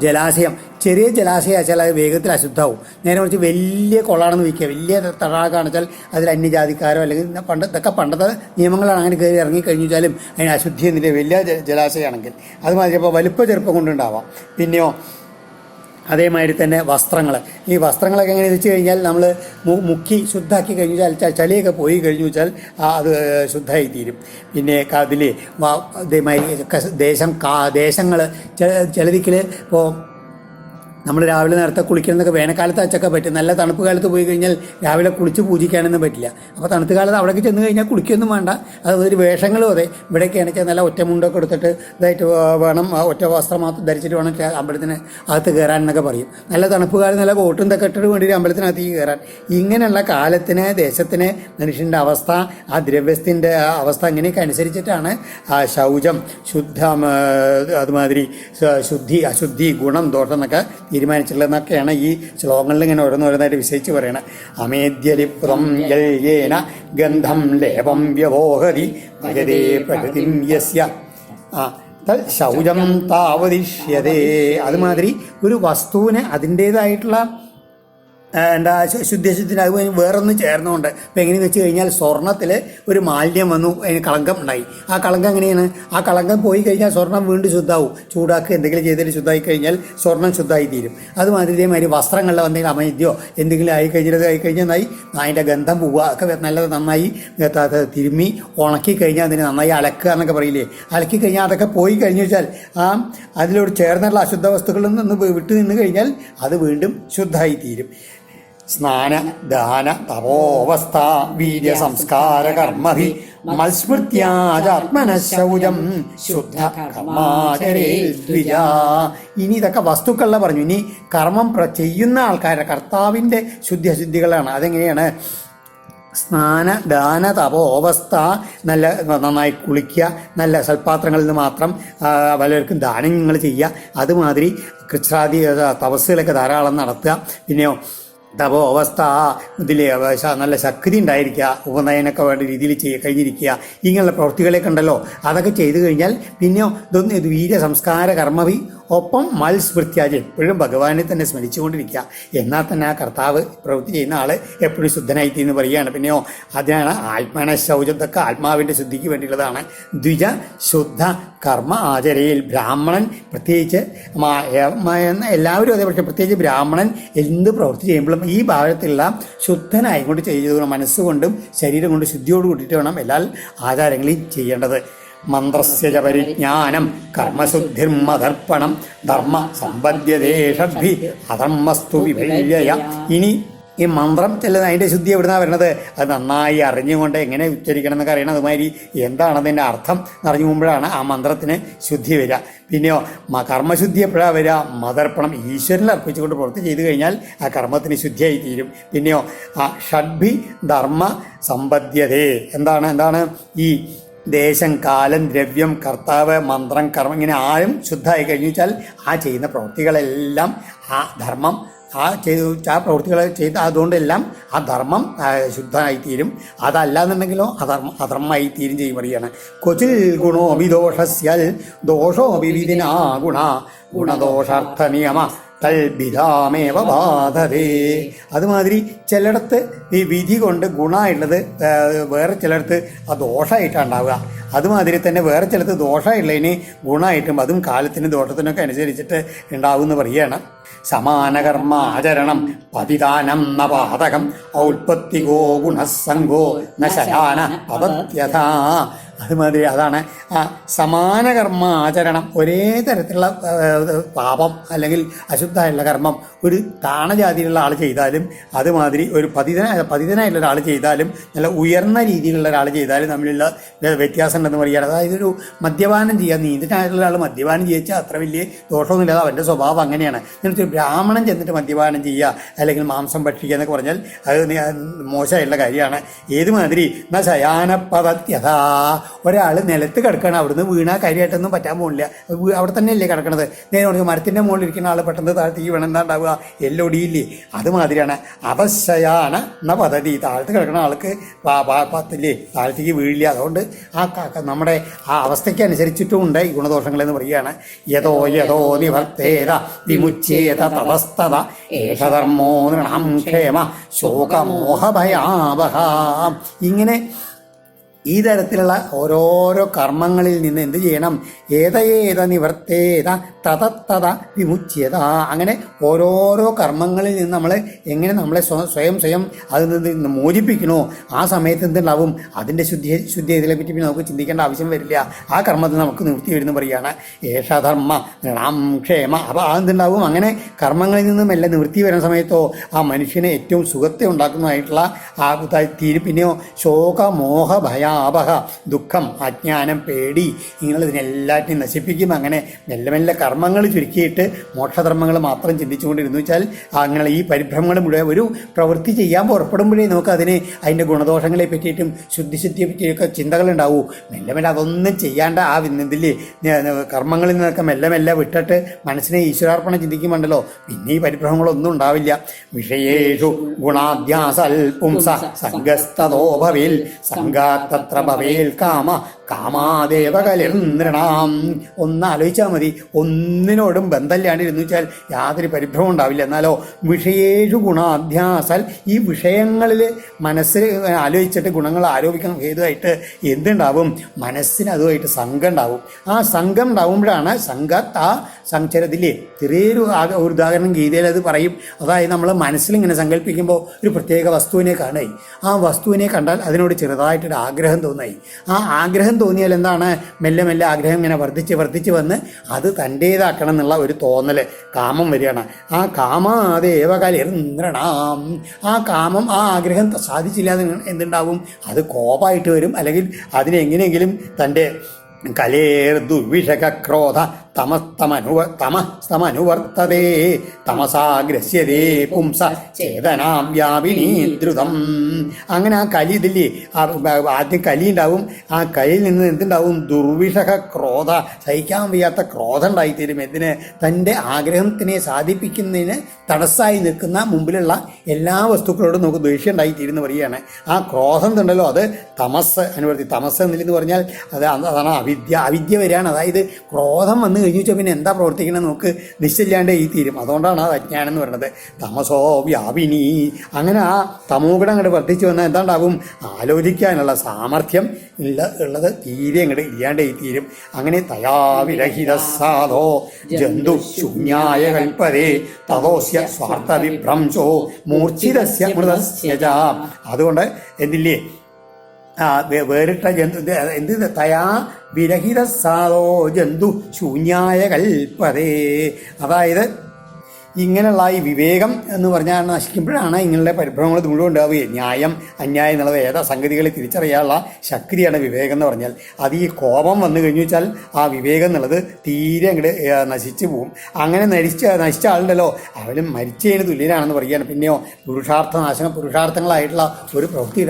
ജലാശയം ചെറിയ ജലാശയം അത് വേഗത്തിൽ അശുദ്ധമാവും. നേരെ മറിച്ച് വലിയ കുളമാണെന്ന് വയ്ക്കുക വലിയ തടാകമാണെന്ന് വെച്ചാൽ അതിൽ അന്യജാതിക്കാരോ അല്ലെങ്കിൽ പണ്ടത്തെ നിയമങ്ങളാണ് അങ്ങനെ കയറി ഇറങ്ങിക്കഴിഞ്ഞു വെച്ചാലും അതിന് അശുദ്ധി എന്നില്ല വലിയ ജലാശയമാണെങ്കിൽ. അതുമാതിരി അപ്പോൾ വലിപ്പ ചെറുപ്പം കൊണ്ടുണ്ടാവാം. പിന്നെയോ അതേമാതിരി തന്നെ ഈ വസ്ത്രങ്ങളൊക്കെ എങ്ങനെയെന്ന് വെച്ച് കഴിഞ്ഞാൽ നമ്മൾ മുക്കി ശുദ്ധാക്കി കഴിഞ്ഞു വെച്ചാൽ ചളിയൊക്കെ പോയി കഴിഞ്ഞു വെച്ചാൽ അത് ശുദ്ധമായി തീരും. പിന്നെ അതിൽ ഇതേമാതിരി ദേശങ്ങൾ ചിലതിക്കൽ ഇപ്പോൾ നമ്മൾ രാവിലെ നേരത്തെ കുളിക്കണമെന്നൊക്കെ വേനൽക്കാലത്ത് വെച്ചൊക്കെ പറ്റും. നല്ല തണുപ്പ് കാലത്ത് പോയി കഴിഞ്ഞാൽ രാവിലെ കുളിച്ച് പൂജിക്കാനൊന്നും പറ്റില്ല. അപ്പോൾ തണുത്ത കാലത്ത് അവിടേക്ക് ചെന്ന് കഴിഞ്ഞാൽ കുളിക്കൊന്നും വേണ്ട. അത് ഒരു വേഷങ്ങളും അതെ ഇവിടെയൊക്കെയാണ് വെച്ചാൽ നല്ല ഒറ്റ മുണ്ടൊക്കെ എടുത്തിട്ട് ഇതായിട്ട് വേണം ഒറ്റ വസ്ത്രം മാത്രം ധരിച്ചിട്ട് വേണം അമ്പലത്തിന് അകത്ത് കയറാൻ എന്നൊക്കെ പറയും. നല്ല തണുപ്പ് കാലം നല്ല കോട്ടും ഇതൊക്കെ ഇട്ടിട്ട് വേണ്ടിയിട്ട് അമ്പലത്തിനകത്തേക്ക് കയറാൻ. ഇങ്ങനെയുള്ള കാലത്തിന് ദേശത്തിന് മനുഷ്യൻ്റെ അവസ്ഥ ആ ദ്രവ്യത്തിൻ്റെ അവസ്ഥ ഇങ്ങനെയൊക്കെ അനുസരിച്ചിട്ടാണ് ശൗചം അതുമാതിരി ശുദ്ധി അശുദ്ധി ഗുണം ദോഷം എന്നൊക്കെ തീരുമാനിച്ചിട്ടുള്ളതെന്നൊക്കെയാണ് ഈ ശ്ലോകങ്ങളിൽ ഇങ്ങനെ ഓരോന്നായിട്ട് വിശേഷിച്ച് പറയണത്. അമേദ്യലിപ്തം യേന ഗന്ധം ലേപം വ്യവോഹതി ഭജതേ പ്രകൃതിം യസ്യ ശൗചം താവതിഷ്യതേ. അതുമാതിരി ഒരു വസ്തുവിന് അതിൻ്റേതായിട്ടുള്ള എന്താ ശുദ്ധിശുദ്ധിന് അത് വേറൊന്നും ചേർന്നുകൊണ്ട് ഇപ്പം എങ്ങനെയെന്ന് വെച്ച് കഴിഞ്ഞാൽ സ്വർണ്ണത്തിൽ ഒരു മാലിന്യം വന്നു അതിന് കളങ്കം ഉണ്ടായി. ആ കളങ്കം എങ്ങനെയാണ് ആ കളങ്കം പോയി കഴിഞ്ഞാൽ സ്വർണ്ണം വീണ്ടും ശുദ്ധാവും. ചൂടാക്കുക എന്തെങ്കിലും ചെയ്തിട്ട് ശുദ്ധമായി കഴിഞ്ഞാൽ സ്വർണ്ണം ശുദ്ധമായി തീരും. അതുമാതിരി ഇതേമാതിരി വസ്ത്രങ്ങളിൽ എന്തെങ്കിലും അമൈദ്യോ എന്തെങ്കിലും ആയിക്കഴിഞ്ഞാൽ അതിൻ്റെ ഗന്ധം പോവുക ഒക്കെ നല്ലത് നന്നായി തിരുമ്മി ഉണക്കി കഴിഞ്ഞാൽ അതിന് നന്നായി അലക്കുക എന്നൊക്കെ പറയില്ലേ. അലക്കി കഴിഞ്ഞാൽ അതൊക്കെ പോയി കഴിഞ്ഞു വെച്ചാൽ അതിലോട് ചേർന്നുള്ള അശുദ്ധ വസ്തുക്കളിൽ നിന്ന് വിട്ടു നിന്ന് കഴിഞ്ഞാൽ അത് വീണ്ടും ശുദ്ധമായി തീരും. സ്നാന ദാന തപോവസ്ഥ വീര്യ സംസ്കാര കർമ്മഭി മത്സ്മൃത്യാജാത്മനശൗചം ശുദ്ധ കർമാചരേൽ ദ്വിജ. ഇനി ഇതൊക്കെ വസ്തുക്കളിലെ പറഞ്ഞു. ഇനി കർമ്മം ചെയ്യുന്ന ആൾക്കാരുടെ കർത്താവിൻ്റെ ശുദ്ധികളാണ്. അതെങ്ങനെയാണ്? സ്നാന ദാന തപോവസ്ഥ, നല്ല നന്നായി കുളിക്കുക, നല്ല സൽപാത്രങ്ങളിൽ നിന്ന് മാത്രം പലർക്കും ദാനങ്ങൾ ചെയ്യുക, അതുമാതിരി കൃച്ഛ്രാദി തപസ്സുകളൊക്കെ ധാരാളം നടത്തുക. പിന്നെയോ തപോ അവസ്ഥ, ഇതിൽ നല്ല ശക്തി ഉണ്ടായിരിക്കുക, ഉപനയനൊക്കെ വേണ്ട രീതിയിൽ കഴിഞ്ഞിരിക്കുക, ഇങ്ങനെയുള്ള പ്രവൃത്തികളൊക്കെ ഉണ്ടല്ലോ. അതൊക്കെ ചെയ്തു കഴിഞ്ഞാൽ പിന്നെയോ ഇത് വീര്യ സംസ്കാര കർമ്മവി, ഒപ്പം മത്സ്മൃത്യാജ്, എപ്പോഴും ഭഗവാനെ തന്നെ സ്മരിച്ചുകൊണ്ടിരിക്കുക. എന്നാൽ തന്നെ ആ കർത്താവ് പ്രവൃത്തി ചെയ്യുന്ന ആൾ എപ്പോഴും ശുദ്ധനായിട്ട് എന്ന് പറയുകയാണ്. പിന്നെയോ അതിനാണ് ആത്മനശൗചത്തൊക്കെ ആത്മാവിൻ്റെ ശുദ്ധിക്ക് വേണ്ടിയുള്ളതാണ്. ദ്വിജ ശുദ്ധ കർമ്മ ആചരയിൽ. ബ്രാഹ്മണൻ പ്രത്യേകിച്ച് എല്ലാവരും അതേ, പക്ഷേ പ്രത്യേകിച്ച് ബ്രാഹ്മണൻ എന്ത് പ്രവൃത്തി ചെയ്യുമ്പോഴും ഈ ഭാഗത്തുള്ള ശുദ്ധനായി കൊണ്ട് ചെയ്തുകൊണ്ട് മനസ്സുകൊണ്ടും ശരീരം കൊണ്ട് ശുദ്ധിയോട് കൂട്ടിയിട്ട് വേണം എല്ലാ ആചാരങ്ങളെയും ചെയ്യേണ്ടത്. മന്ത്രസ്യ പരിജ്ഞാനം കർമ്മശുദ്ധിർമതർപ്പണം ധർമ്മ സമ്പദ്യതേഷഭി അധർമ്മസ്തു വിഭല്യയ. ഇനി ഈ മന്ത്രം ചെല്ലുന്നത് അതിൻ്റെ ശുദ്ധി എവിടുന്നാണ് വരുന്നത്? അത് നന്നായി അറിഞ്ഞുകൊണ്ട് എങ്ങനെ ഉച്ചരിക്കണം എന്നൊക്കെ അറിയണം. അതുമാതിരി എന്താണ് അതിൻ്റെ അർത്ഥം അറിഞ്ഞു പോകുമ്പോഴാണ് ആ മന്ത്രത്തിന് ശുദ്ധി വരിക. പിന്നെയോ കർമ്മശുദ്ധി എപ്പോഴാണ് വരിക? മതർപ്പണം, ഈശ്വരനെ അർപ്പിച്ചുകൊണ്ട് പ്രവൃത്തി ചെയ്തു കഴിഞ്ഞാൽ ആ കർമ്മത്തിന് ശുദ്ധിയായി തീരും. പിന്നെയോ ഷഡ്ഭി ധർമ്മ സമ്പദ്യതേ. എന്താണ് ഈ ദേശം, കാലം, ദ്രവ്യം, കർത്താവ്, മന്ത്രം, കർമ്മം, ഇങ്ങനെ ആരും ശുദ്ധമായി കഴിഞ്ഞു വെച്ചാൽ ആ ചെയ്യുന്ന പ്രവൃത്തികളെല്ലാം ആ ധർമ്മം ആ പ്രവൃത്തികൾ ചെയ്ത് അതുകൊണ്ടെല്ലാം ആ ധർമ്മം ശുദ്ധമായിത്തീരും. അതല്ലാന്നുണ്ടെങ്കിലോ അധർമ്മമായി തീരും ചെയ്യും പറയുകയാണ്. ക്വചിൽ ഗുണോ വിദോഷസ്യൽ ദോഷോ വിവിധിനാ ഗുണ ഗുണദോഷാർത്ഥ നിയമ തൽബിധാമേവ ബാധതേ. അതുമാതിരി ചിലയിടത്ത് ഈ വിധി കൊണ്ട് ഗുണമായിട്ടുള്ളത് വേറെ ചിലയിടത്ത് ആ ദോഷമായിട്ടാണ് ഉണ്ടാവുക. അതുമാതിരി തന്നെ വേറെ ചിലത്ത് ദോഷമായിട്ടുള്ളതിന് ഗുണമായിട്ടും അതും കാലത്തിനും ദോഷത്തിനൊക്കെ അനുസരിച്ചിട്ട് ഉണ്ടാവും എന്ന് പറയുകയാണ്. സമാനകർമ്മ ആചരണം പതിദാനം ന പാതകം ഔത്പത്തികോ ഗുണസംഗോ ന ശയാന പതത്യഥാ. അതുമാതിരി അതാണ് സമാന കർമ്മ ആചരണം. ഒരേ തരത്തിലുള്ള പാപം അല്ലെങ്കിൽ അശുദ്ധമായിട്ടുള്ള കർമ്മം ഒരു താണജാതിയിലുള്ള ആൾ ചെയ്താലും അതുമാതിരി ഒരു പതിതനായിട്ടുള്ള ഒരാൾ ചെയ്താലും നല്ല ഉയർന്ന രീതിയിലുള്ള ഒരാൾ ചെയ്താലും തമ്മിലുള്ള വ്യത്യാസം ഉണ്ടെന്ന് പറയുകയാണ്. അതായത് ഒരു മദ്യപാനം ചെയ്യുക, നീതിനായിട്ടുള്ള ആൾ മദ്യപാനം ചെയ്യിച്ചാൽ അത്ര വലിയ ദോഷമൊന്നുമില്ലാതെ അവൻ്റെ സ്വഭാവം അങ്ങനെയാണ്. എന്നിട്ട് ബ്രാഹ്മണൻ ചെന്നിട്ട് മദ്യപാനം ചെയ്യുക അല്ലെങ്കിൽ മാംസം ഭക്ഷിക്കുക എന്നൊക്കെ പറഞ്ഞാൽ അത് മോശമായിട്ടുള്ള കാര്യമാണ്. ഏതുമാതിരി ന ശയാനപതത്യഥ. ഒരാൾ നിലത്ത് കിടക്കണം, അവിടുന്ന് വീണാൽ കാര്യമായിട്ടൊന്നും പറ്റാൻ പോകില്ല, അവിടെ തന്നെയല്ലേ കിടക്കണത്. നേരെ മരത്തിൻ്റെ മുകളിൽ ഇരിക്കുന്ന ആൾ പെട്ടെന്ന് താഴ്ത്തേക്ക് വീണം എന്താ ഉണ്ടാവുക? എല്ലൊടിയില്ലേ? അതുമാതിരിയാണ് അപശയാന എന്ന പദ്ധതി. താഴത്ത് കിടക്കുന്ന ആൾക്ക് പത്തില്ലേ, താഴത്തേക്ക് വീഴില്ല. അതുകൊണ്ട് നമ്മുടെ ആ അവസ്ഥയ്ക്ക് അനുസരിച്ചിട്ടും ഉണ്ട് ഈ ഗുണദോഷങ്ങളെന്ന് പറയുകയാണ്. യഥോ നിവർത്തേത വിമുച്യേത തതസ്തത ഏഷധർമ്മോ നൃണം ക്ഷേമ ശോകമോഹഭയാവഹ. ഇങ്ങനെ ഈ തരത്തിലുള്ള ഓരോരോ കർമ്മങ്ങളിൽ നിന്ന് എന്ത് ചെയ്യണം? ഏത നിവർത്തേത തതത്തത വിമുച്യത. അങ്ങനെ ഓരോരോ കർമ്മങ്ങളിൽ നിന്ന് നമ്മൾ എങ്ങനെ നമ്മളെ സ്വയം അതിൽ നിന്ന് മോചിപ്പിക്കണോ ആ സമയത്ത് എന്തുണ്ടാവും? അതിൻ്റെ ശുദ്ധി ഇതിനെ പറ്റി നമുക്ക് ചിന്തിക്കേണ്ട ആവശ്യം വരില്ല. ആ കർമ്മത്തിൽ നമുക്ക് നിവൃത്തി വരുന്നു പറയുകയാണ്. ഏഷധർമ്മ നൃണം ക്ഷേമ. അപ്പോൾ അതെന്തുണ്ടാവും? അങ്ങനെ കർമ്മങ്ങളിൽ നിന്നും എല്ലാം നിവൃത്തി വരുന്ന സമയത്തോ ആ മനുഷ്യനെ ഏറ്റവും സുഖത്തെ ഉണ്ടാക്കുന്നതായിട്ടുള്ള ആ തീരും. പിന്നെയോ ശോകമോഹ ഭയാവഹ, ദുഃഖം, അജ്ഞാനം, പേടി, ഇങ്ങനെയുള്ളതിനെല്ലാറ്റിനും നശിപ്പിക്കും. അങ്ങനെ മെല്ലെ മെല്ലെ കർമ്മങ്ങൾ ചുരുക്കിയിട്ട് മോക്ഷധർമ്മങ്ങൾ മാത്രം ചിന്തിച്ചുകൊണ്ടിരുന്നു വെച്ചാൽ അങ്ങനെ ഈ പരിഭ്രമങ്ങൾ മുഴുവൻ ഒരു പ്രവൃത്തി ചെയ്യാൻ പുറപ്പെടുമ്പോഴേ നമുക്ക് അതിൻ്റെ ഗുണദോഷങ്ങളെ പറ്റിയിട്ടും ശുദ്ധിയെ പറ്റിയൊക്കെ ചിന്തകളുണ്ടാവൂ. മെല്ലെ മെല്ലെ അതൊന്നും ചെയ്യാണ്ട് ആ ഇതിൽ കർമ്മങ്ങളിൽ നിന്നൊക്കെ മെല്ലെ മെല്ലെ വിട്ടിട്ട് മനസ്സിനെ ഈശ്വരാർപ്പണം ചിന്തിക്കുമ്പോണ്ടല്ലോ പിന്നെ ഈ പരിഭ്രമങ്ങളൊന്നും ഉണ്ടാവില്ല. വിഷയേഷു ഗുണാധ്യാസൽപുംസ സംഗസ്തോ ഭവേൽ സംഗാത്തത്ര ഭവേൽ കാമ കാമാദേവകലിർനൃണാം. ഒന്നാലോചിച്ചാൽ മതി, ഒന്നിനോടും ബന്ധമില്ലാണ്ടിരുന്നു വെച്ചാൽ യാതൊരു പരിഭ്രമം ഉണ്ടാവില്ല. എന്നാലോ വിഷയേഷു ഗുണാധ്യാസാൽ ഈ വിഷയങ്ങളിൽ മനസ്സിൽ ആലോചിച്ചിട്ട് ഗുണങ്ങൾ ആരോപിക്കാൻ ഹേതുവായിട്ട് എന്തുണ്ടാവും? മനസ്സിന് അതുമായിട്ട് സംഘം ഉണ്ടാവും. ആ സംഘം ഉണ്ടാവുമ്പോഴാണ് സംഘത്തിലെ ചെറിയൊരു ഉദാഹരണം ഗീതയിൽ അത് പറയും. അതായത് നമ്മൾ മനസ്സിലിങ്ങനെ സങ്കല്പിക്കുമ്പോൾ ഒരു പ്രത്യേക വസ്തുവിനെ കാണുകയും ആ വസ്തുവിനെ കണ്ടാൽ അതിനോട് ചെറുതായിട്ടൊരു ആഗ്രഹം തോന്നായി. ആ ആഗ്രഹം ആഗ്രഹം തോന്നിയാൽ എന്താണ്, മെല്ലെ മെല്ലെ ആഗ്രഹം ഇങ്ങനെ വർദ്ധിച്ച് വന്ന് അത് തൻ്റേതാക്കണം എന്നുള്ള ഒരു തോന്നൽ, കാമം വരികയാണ്. ആ കാമാദേവ കലിർന്ദ്രണാം, ആ കാമം, ആ ആഗ്രഹം സാധിച്ചില്ല എന്തുണ്ടാവും, അത് കോപമായിട്ട് വരും. അല്ലെങ്കിൽ അതിനെങ്ങനെയെങ്കിലും തൻ്റെ കലേർ ദുർവിഷക്രോധ തമസ്തമനുവർത്തതേ തമസാഗ്രസ്യതേ പുംസ ചേതനാം വ്യാപിനീ ദ്രുതം. അങ്ങനെ ആ കലി ഇതില്ലേ, ആദ്യം കലി ഉണ്ടാവും. ആ കലിയിൽ നിന്ന് എന്തുണ്ടാവും, ദുർവിഷക ക്രോധ, സഹിക്കാൻ വയ്യാത്ത ക്രോധം ഉണ്ടായിത്തീരും. എന്തിന്, തൻ്റെ ആഗ്രഹത്തിനെ സാധിപ്പിക്കുന്നതിന് തടസ്സമായി നിൽക്കുന്ന മുമ്പിലുള്ള എല്ലാ വസ്തുക്കളോടും നമുക്ക് ദേഷ്യം ഉണ്ടായിത്തീരുന്ന് പറയുകയാണ്. ആ ക്രോധം ഉണ്ടല്ലോ, അത് തമസ് അനുവർത്തി. തമസ് എന്നില്ലെന്ന് പറഞ്ഞാൽ അതാണ് അവിദ്യ വരികയാണ്. അതായത് ക്രോധം വന്നു കഴിഞ്ഞു വെച്ചാൽ പിന്നെ എന്താ പ്രവർത്തിക്കണം നമുക്ക് നിശ്ചയില്ലാണ്ട് ഈ തീരും. അതുകൊണ്ടാണ് അത് അജ്ഞാനം എന്ന് പറയുന്നത്. തമസോ വ്യാപിനി. അങ്ങനെ ആ തമോഗുണം അങ്ങോട്ട് വർദ്ധിച്ചു വന്നാൽ എന്താണ്ടാവും, ആലോചിക്കാനുള്ള സാമർഥ്യം ഉള്ളത് തീരെ അങ്ങോട്ട് ഇല്ലാണ്ട് ഈ തീരും. അങ്ങനെ തയാവിരഹിത സാധോ ജന്തു ശൂന്യായ കൽപ്പതേ തതോസ്യ സ്വാർത്ഥ വിഭ്രംശോ മൂർച്ഛിതസ്യ മൃതസ്യ. അതുകൊണ്ട് എന്തില്ലേ, വേറിട്ട ജന്തു എന്ത്, തയാ വിരഹിത സാധോ ജന്തു ശൂന്യായ കൽപ്പതേ. അതായത് ഇങ്ങനെയുള്ള ഈ വിവേകം എന്ന് പറഞ്ഞാൽ നശിക്കുമ്പോഴാണ് ഇങ്ങനെയുള്ള പരിഭ്രമങ്ങൾ മുഴുവൻ ഉണ്ടാവുകയും ന്യായം അന്യായം എന്നുള്ളത് ഏതാ സംഗതികളെ തിരിച്ചറിയാനുള്ള ശക്തിയാണ് വിവേകം എന്ന് പറഞ്ഞാൽ. അത് ഈ കോപം വന്നു കഴിഞ്ഞു വെച്ചാൽ ആ വിവേകം എന്നുള്ളത് തീരെ അങ്ങോട്ട് നശിച്ചു പോവും. അങ്ങനെ നശിച്ച ആളുണ്ടല്ലോ, അവനും മരിച്ചതിന് തുല്യനാണെന്ന് പറയുകയാണ്. പിന്നെയോ പുരുഷാർത്ഥങ്ങളായിട്ടുള്ള ഒരു പ്രവൃത്തി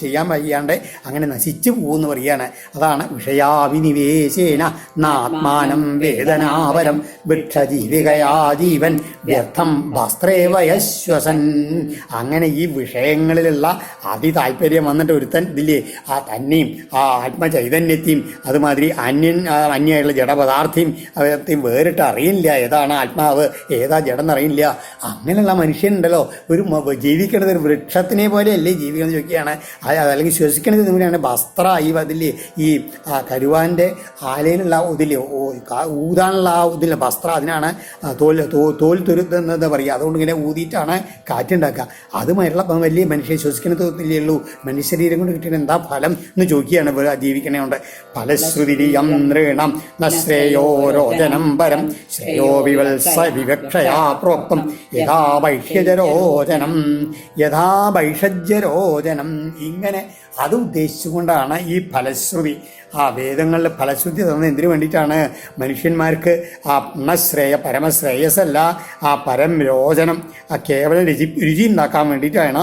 ചെയ്യാൻ വയ്യാണ്ട് അങ്ങനെ നശിച്ചു പോകുമെന്ന് പറയുകയാണ്. അതാണ് വിഷയാവിനിവേശേന നാത്മാനം വേദനാപരം വൃക്ഷജീവികയാ ജീവൻ വ്യർത്ഥം വസ്ത്രേവയശ്വസൻ. അങ്ങനെ ഈ വിഷയങ്ങളിലുള്ള അതിതാല്പര്യം വന്നിട്ട് ഒരുത്തൻ ഇതില്ലേ, ആ തന്നെയും ആ ആത്മചൈതന്യത്തെയും അതുമാതിരി അന്യായുള്ള ജഡപദാർത്ഥയും വേറിട്ട് അറിയില്ല. ഏതാണ് ആത്മാവ് ഏതാ ജഡം എന്നറിയില്ല. അങ്ങനെയുള്ള മനുഷ്യനുണ്ടല്ലോ, ഒരു ജീവിക്കണത് ഒരു വൃക്ഷത്തിനെ പോലെയല്ലേ ജീവിക്കണം ചോദിക്കുകയാണ്. അല്ലെങ്കിൽ ശ്വസിക്കണത് എങ്ങനെയാണ്, വസ്ത്ര ഈ അതില്ലേ, ഈ കരുവാൻ്റെ ആലയിലുള്ള ഇതില്ലേ, ഊതാനുള്ള ആ ഇതില്ല വസ്ത്രം, അതിനാണ് തോൽ തുരുത്തെന്നത് പറയുക. അതുകൊണ്ട് ഇങ്ങനെ ഊതിയിട്ടാണ് കാറ്റുണ്ടാക്കുക. അതുമായിട്ടുള്ള വലിയ മനുഷ്യൻ ശ്വസിക്കണത്തില്ലേ ഉള്ളൂ. മനുഷ്യശരീരം കൊണ്ട് കിട്ടിയ എന്താ ഫലം എന്ന് ചോദിക്കുകയാണ്. ജീവിക്കണേണ്ട് ഫലശ്രുതിരിയം നൃണം ശ്രേയോ രോചനം പരം ശ്രേയോ വിവത്സ വിവക്ഷയാ പ്രോക്തം യഥാ ഭൈഷജ്യരോചനം. ഇങ്ങനെ അത് ഉദ്ദേശിച്ചുകൊണ്ടാണ് ഈ ഫലശ്രുതി. ആ വേദങ്ങളിൽ ഫലശ്രുതി തന്നത് എന്തിനു വേണ്ടിയിട്ടാണ്, മനുഷ്യന്മാർക്ക് ആ ഗുണശ്രേയ പരമശ്രേയസ്സല്ല, ആ പരംരോചനം, ആ കേവലം രുചി ഉണ്ടാക്കാൻ വേണ്ടിയിട്ടാണ്.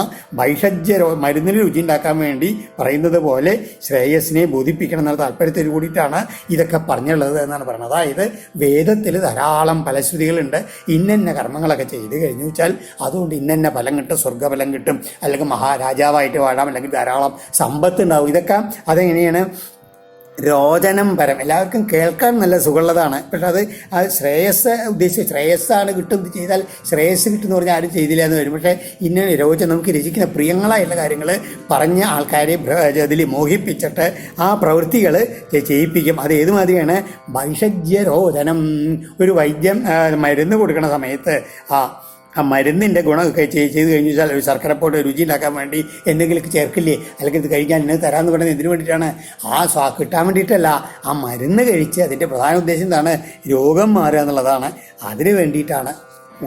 മരുന്നിന് രുചി ഉണ്ടാക്കാൻ വേണ്ടി പറയുന്നത് പോലെ ശ്രേയസ്സിനെ ബോധിപ്പിക്കണം എന്നുള്ള താല്പര്യത്തിൽ കൂടിയിട്ടാണ് ഇതൊക്കെ പറഞ്ഞുള്ളത് എന്നാണ് പറയുന്നത്. അതായത് വേദത്തിൽ ധാരാളം ഫലശ്രുതികളുണ്ട്. ഇന്ന കർമ്മങ്ങളൊക്കെ ചെയ്ത് കഴിഞ്ഞു വെച്ചാൽ അതുകൊണ്ട് ഇന്ന ഫലം കിട്ടും, സ്വർഗ്ഗഫലം കിട്ടും, അല്ലെങ്കിൽ മഹാരാജാവായിട്ട് വാഴാം, അല്ലെങ്കിൽ ധാരാളം സമ്പത്ത് ഉണ്ടാവും. ഇതൊക്കെ അതെങ്ങനെയാണ്, രോചനം പരം, എല്ലാവർക്കും കേൾക്കാൻ നല്ല സുഖമുള്ളതാണ്. പക്ഷെ അത് ശ്രേയസ് ഉദ്ദേശിച്ച് ശ്രേയസ്സാണ് കിട്ടും ചെയ്താൽ ശ്രേയസ് കിട്ടുമെന്ന് പറഞ്ഞാൽ ആരും ചെയ്തില്ല എന്ന് വരും. പക്ഷേ ഇന്ന രോചനം നമുക്ക് രചിക്കുന്ന പ്രിയങ്ങളായിട്ടുള്ള കാര്യങ്ങൾ പറഞ്ഞ ആൾക്കാരെ അതിൽ മോഹിപ്പിച്ചിട്ട് ആ പ്രവൃത്തികൾ ചെയ്യിപ്പിക്കും. അത് ഏതുമാതിരിയാണ്, ഭൈഷജ്യരോചനം. ഒരു വൈദ്യം മരുന്ന് കൊടുക്കുന്ന സമയത്ത് ആ മരുന്നിൻ്റെ ഗുണമൊക്കെ ചെയ്ത് കഴിഞ്ഞു വെച്ചാൽ ഒരു ശർക്കരപ്പോട്ട് രുചി ഉണ്ടാക്കാൻ വേണ്ടി എന്തെങ്കിലുമൊക്കെ ചേർക്കില്ലേ, അല്ലെങ്കിൽ ഇത് കഴിക്കാൻ ഇന്നത് തരാമെന്ന് പറയുന്നത് എന്തിനു വേണ്ടിയിട്ടാണ്, കിട്ടാൻ വേണ്ടിയിട്ടല്ല. ആ മരുന്ന് കഴിച്ച് അതിൻ്റെ പ്രധാന ഉദ്ദേശം എന്താണ്, രോഗം മാറുക എന്നുള്ളതാണ്. അതിനു വേണ്ടിയിട്ടാണ്.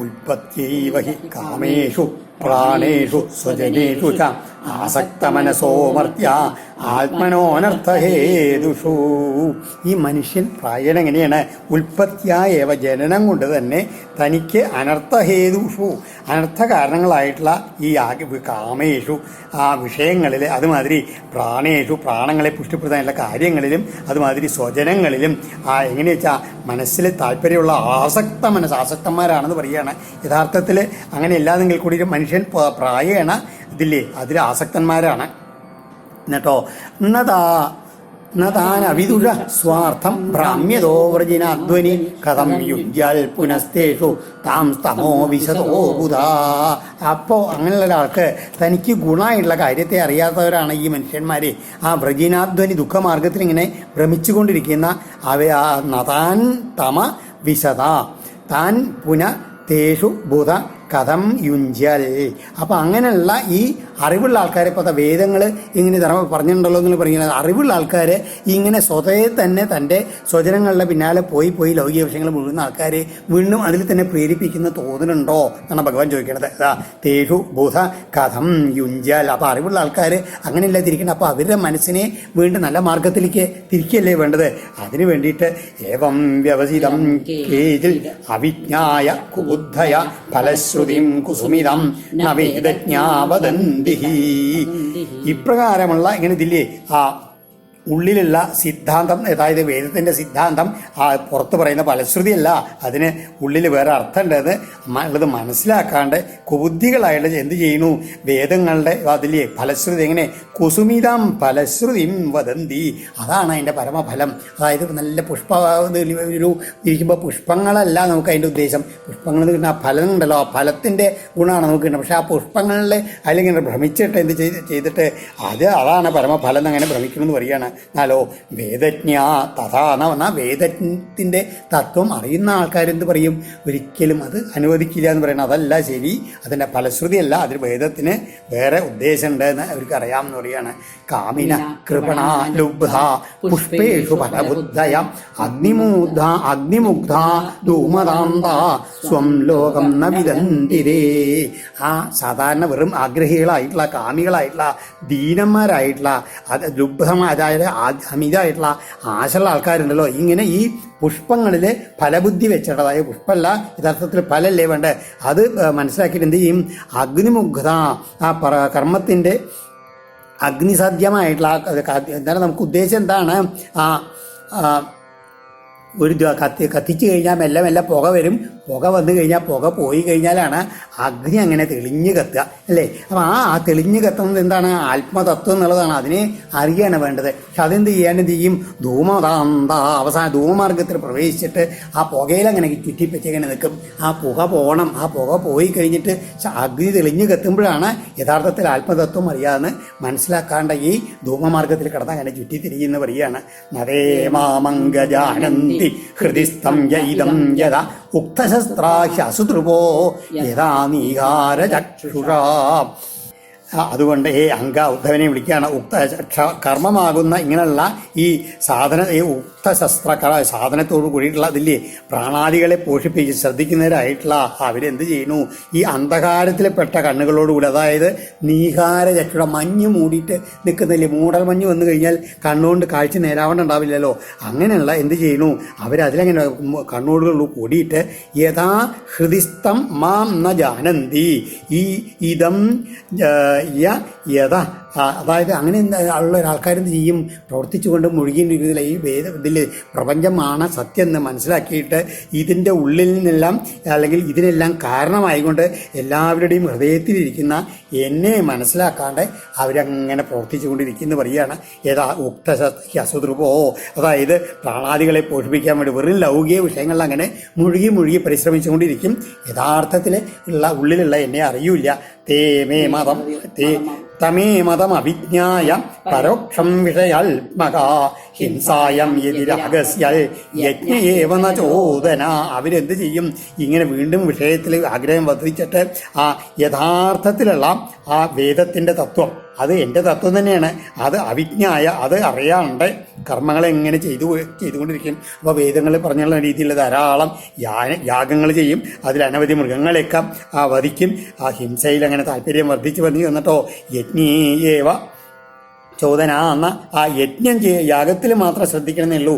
ഉൽപ്പത്യൈവ ഹി കാമേഷു പ്രാണേഷു സ്വജനേഷു ച ആസക്തമനസോ മർത്യ ആത്മനോനർത്ഥഹേതുഷു. ഈ മനുഷ്യൻ പ്രായണ എങ്ങനെയാണ്, ഉൽപ്പത്തിയായവ ജനനം കൊണ്ട് തന്നെ തനിക്ക് അനർത്ഥഹേതുഷു അനർത്ഥ കാരണങ്ങളായിട്ടുള്ള ഈ കാമേഷു ആ വിഷയങ്ങളിൽ, അതുമാതിരി പ്രാണേഷു പ്രാണങ്ങളെ പുഷ്ടിപ്പെടുത്താനുള്ള കാര്യങ്ങളിലും, അതുമാതിരി സ്വജനങ്ങളിലും എങ്ങനെ വെച്ചാൽ മനസ്സിൽ താല്പര്യമുള്ള ആസക്തന്മാരാണെന്ന് പറയുകയാണ്. യഥാർത്ഥത്തിൽ അങ്ങനെ അല്ലാതെങ്കിൽ കൂടി മനുഷ്യൻ പ്രായേണ ഇതില്ലേ അതിൽ ആസക്തന്മാരാണ്. എന്നിട്ടോ നതാനവിദുഷ സ്വാർത്ഥം ഭ്രാമ്യതോ വ്രജിനാധ്വനി കഥം യുജ്യാൽ പുനസ്തേഷു താം സ്തമോ വിശതോ ബുധാ. അപ്പോൾ അങ്ങനെയുള്ള ഒരാൾക്ക് തനിക്ക് ഗുണമായിട്ടുള്ള കാര്യത്തെ അറിയാത്തവരാണ് ഈ മനുഷ്യന്മാർ. ആ വ്രജിനാധ്വനി ദുഃഖമാർഗത്തിൽ ഇങ്ങനെ ഭ്രമിച്ചുകൊണ്ടിരിക്കുന്ന നതാൻ തമ വിശത താൻ പുന തേഷു ബുധ കഥം യുഞ്ജൽ. അപ്പം അങ്ങനെയുള്ള ഈ അറിവുള്ള ആൾക്കാരെ ഇപ്പോൾ വേദങ്ങൾ ഇങ്ങനെ ധർമ്മം പറഞ്ഞിട്ടുണ്ടല്ലോ എന്ന് പറയുന്നത്, അറിവുള്ള ആൾക്കാർ ഇങ്ങനെ സ്വതവേ തന്നെ തൻ്റെ സ്വജനങ്ങളുടെ പിന്നാലെ പോയി ലൗകിക വിഷയങ്ങൾ മുഴുവൻ ആൾക്കാരെ വീണ്ടും അതിൽ തന്നെ പ്രേരിപ്പിക്കുന്ന തോന്നുന്നുണ്ടോ എന്നാണ് ഭഗവാൻ ചോദിക്കുന്നത്. തേഷു ബുധ കഥം യുഞ്ചാൽ. അപ്പോൾ അറിവുള്ള ആൾക്കാർ അങ്ങനെയല്ല തിരിക്കണം. അപ്പോൾ അവരുടെ മനസ്സിനെ വീണ്ടും നല്ല മാർഗത്തിലേക്ക് തിരിക്കുകയല്ലേ വേണ്ടത്. അതിനു വേണ്ടിയിട്ട് ഏവം വ്യവസിതം കേജിൽ അവിജ്ഞായ കുബുദ്ധയ ഫലശ്രുതിം കുസുമിതം നവേദജ്ഞാ വദന്തി. ഇപ്രകാരമുള്ള ഇങ്ങനെ ഇതില്ലേ ഉള്ളിലുള്ള സിദ്ധാന്തം, അതായത് വേദത്തിൻ്റെ സിദ്ധാന്തം പുറത്ത് പറയുന്ന ഫലശ്രുതിയല്ല, അതിന് ഉള്ളിൽ വേറെ അർത്ഥമുണ്ടെന്ന് ഉള്ളത് മനസ്സിലാക്കാണ്ട് കുബുദ്ധികളായിട്ട് എന്ത് ചെയ്യുന്നു, വേദങ്ങളുടെ അതിലെ ഫലശ്രുതി എങ്ങനെ കുസുമിതം ഫലശ്രുതിം വദന്തി. അതാണ് അതിൻ്റെ പരമഫലം. അതായത് നല്ല ഇരിക്കുമ്പോൾ പുഷ്പങ്ങളല്ല നമുക്ക് അതിൻ്റെ ഉദ്ദേശം. പുഷ്പങ്ങൾ കിട്ടുന്ന ആ ഫലം ഉണ്ടല്ലോ, ആ ഫലത്തിൻ്റെ ഗുണമാണ് നമുക്ക് കിട്ടുന്നത്. പക്ഷേ ആ പുഷ്പങ്ങളിൽ അല്ലെങ്കിൽ ഭ്രമിച്ചിട്ട് എന്ത് ചെയ്തിട്ട് അതാണ് പരമഫലം എന്നങ്ങനെ ഭ്രമിക്കണമെന്ന് പറയുകയാണ്. എന്നാലോ വേദജ്ഞ തഥാ വേദത്തിൻ്റെ തത്വം അറിയുന്ന ആൾക്കാരെന്ത് പറയും, ഒരിക്കലും അത് അനുവദിക്കില്ല എന്ന് പറയുന്നത്. അതല്ല ശരി, അതിൻ്റെ ഫലശ്രുതിയല്ല, അതിൽ വേദത്തിന് വേറെ ഉദ്ദേശമുണ്ട് എന്ന് അവർക്ക് അറിയാമെന്ന് പറയുകയാണ്. കാമിന കൃപണ ലുബ്ധ പുഷ്പേഷു ഫലബുദ്ധയ അഗ്നിമുഗ്ധ ധൂമതാന്ത സ്വം ലോകം ന വിദന്തിരേ. ആ സാധാരണ വെറും ആഗ്രഹികളായിട്ടുള്ള കാമികളായിട്ടുള്ള ദീനന്മാരായിട്ടുള്ള ലുബ്ധമായ അമിതമായിട്ടുള്ള ആശയുള്ള ആൾക്കാരുണ്ടല്ലോ, ഇങ്ങനെ ഈ പുഷ്പങ്ങളിൽ ഫലബുദ്ധി വെച്ചിട്ട്, അതായത് പുഷ്പമല്ല യഥാർത്ഥത്തിൽ ഫലല്ലേ വേണ്ടത്, അത് മനസ്സിലാക്കിയിട്ട് എന്ത് ചെയ്യും, അഗ്നിമുഗ്ധ ആ കർമ്മത്തിൻ്റെ അഗ്നിസാധ്യമായിട്ടുള്ള എന്താണ് നമുക്ക് ഉദ്ദേശം എന്താണ്, ഒരു കത്തിച്ച് കഴിഞ്ഞാൽ മെല്ലെ പുക വരും. പുക വന്നു കഴിഞ്ഞാൽ പുക പോയി കഴിഞ്ഞാലാണ് അഗ്നി അങ്ങനെ തെളിഞ്ഞ് കത്തുക അല്ലേ. അപ്പം ആ തെളിഞ്ഞ് കത്തുന്നത് എന്താണ്, ആത്മതത്വം എന്നുള്ളതാണ്. അതിനെ അറിയാണ് വേണ്ടത്. പക്ഷെ അതെന്ത് ചെയ്യും, ധൂമതാന്ത അവസാന ധൂമമാർഗത്തിൽ പ്രവേശിച്ചിട്ട് ആ പുകയിലങ്ങനെ ചുറ്റിപ്പറ്റിങ്ങനെ നിൽക്കും. ആ പുക പോകണം. ആ പുക പോയി കഴിഞ്ഞിട്ട് അഗ്നി തെളിഞ്ഞ് കത്തുമ്പോഴാണ് യഥാർത്ഥത്തിൽ ആത്മതത്വം അറിയാമെന്ന് മനസ്സിലാക്കാണ്ട് ഈ ധൂമമാർഗത്തിൽ കിടന്ന് അങ്ങനെ ചുറ്റിത്തിരിക്കുന്ന പറയുകയാണ്. നരേ മാമംഗജാനന്തി ഹൃദിസ്ഥം യൈദം യദ ഉക്തശസ്ത്രാഹ്യസുതൃപോ യഥാ നീഹാര ചക്ഷുഷാ. അതുകൊണ്ട് ഉദ്ധവനെ വിളിക്കുകയാണ്. കർമ്മമാകുന്ന ഇങ്ങനെയുള്ള ഈ സാധനത്തോടു കൂടിയിട്ടുള്ള അതില്ലേ പ്രാണാദികളെ പോഷിപ്പിച്ച് ശ്രദ്ധിക്കുന്നവരായിട്ടുള്ള അവരെന്ത് ചെയ്യുന്നു, ഈ അന്ധകാരത്തിൽപ്പെട്ട കണ്ണുകളോടുകൂടി, അതായത് നീഹാര ചക്ഷുഷ മഞ്ഞ് മൂടിയിട്ട് നിൽക്കുന്നില്ലേ, മൂടൽ മഞ്ഞ് വന്നു കഴിഞ്ഞാൽ കണ്ണുകൊണ്ട് കാഴ്ച നേരാവണ്ണുണ്ടാവില്ലല്ലോ. അങ്ങനെയുള്ള എന്ത് ചെയ്യുന്നു, അവരതിലങ്ങനെ കണ്ണോടുകൾ കൂടിയിട്ട് യഥാ ഹൃദിസ്ഥം മാം ന ജാനന്തി ഈ ഇതം യഥ, അതായത് അങ്ങനെ ഉള്ള ഒരാൾക്കാരെന്ത് ചെയ്യും, പ്രവർത്തിച്ചുകൊണ്ട് മുഴുകിയിരിക്കുന്നില്ല ഈ ഇതിൽ പ്രപഞ്ചമാണ് സത്യം എന്ന് മനസ്സിലാക്കിയിട്ട് ഇതിൻ്റെ ഉള്ളിൽ നിന്നെല്ലാം അല്ലെങ്കിൽ ഇതിനെല്ലാം കാരണമായിക്കൊണ്ട് എല്ലാവരുടെയും ഹൃദയത്തിലിരിക്കുന്ന എന്നെ മനസ്സിലാക്കാണ്ട് അവരങ്ങനെ പ്രവർത്തിച്ചു കൊണ്ടിരിക്കുന്നു പറയുകയാണ്. ഏതാ ഉക്തശസ്ത്രൂപോ, അതായത് പ്രാണാദികളെ പോഷിപ്പിക്കാൻ വേണ്ടി വെറും ലൗകിക വിഷയങ്ങളിൽ അങ്ങനെ മുഴുകി പരിശ്രമിച്ചുകൊണ്ടിരിക്കും. യഥാർത്ഥത്തിൽ ഉള്ളിലുള്ള എന്നെ അറിയൂല. തമേ മതം അവിജ്ഞായ പരോക്ഷം വിഷയാത്മക ഹിംസായം യതിരാഗസ്യൽ യജ്ഞയേവ ന ചോദന. അവരെന്ത് ചെയ്യും, ഇങ്ങനെ വീണ്ടും വിഷയത്തിൽ ആഗ്രഹം വർദ്ധിച്ചിട്ട് ആ യഥാർത്ഥത്തിലുള്ള ആ വേദത്തിൻ്റെ തത്വം, അത് എൻ്റെ തത്വം തന്നെയാണ്, അത് അവിജ്ഞായ, അത് അറിയാണ്ട് കർമ്മങ്ങളെ എങ്ങനെ ചെയ്തുകൊണ്ടിരിക്കും. അപ്പോൾ വേദങ്ങളിൽ പറഞ്ഞുള്ള രീതിയിൽ ധാരാളം യാഗങ്ങൾ ചെയ്യും, അതിൽ അനവധി മൃഗങ്ങളെയൊക്കെ വധിക്കും. ആ ഹിംസയിൽ അങ്ങനെ താല്പര്യം വർദ്ധിച്ച് വന്നിട്ടോ യജ്ഞേയേവ ചോദന എന്ന ആ യജ്ഞം യാഗത്തിൽ മാത്രം ശ്രദ്ധിക്കണമെന്നേ ഉള്ളൂ.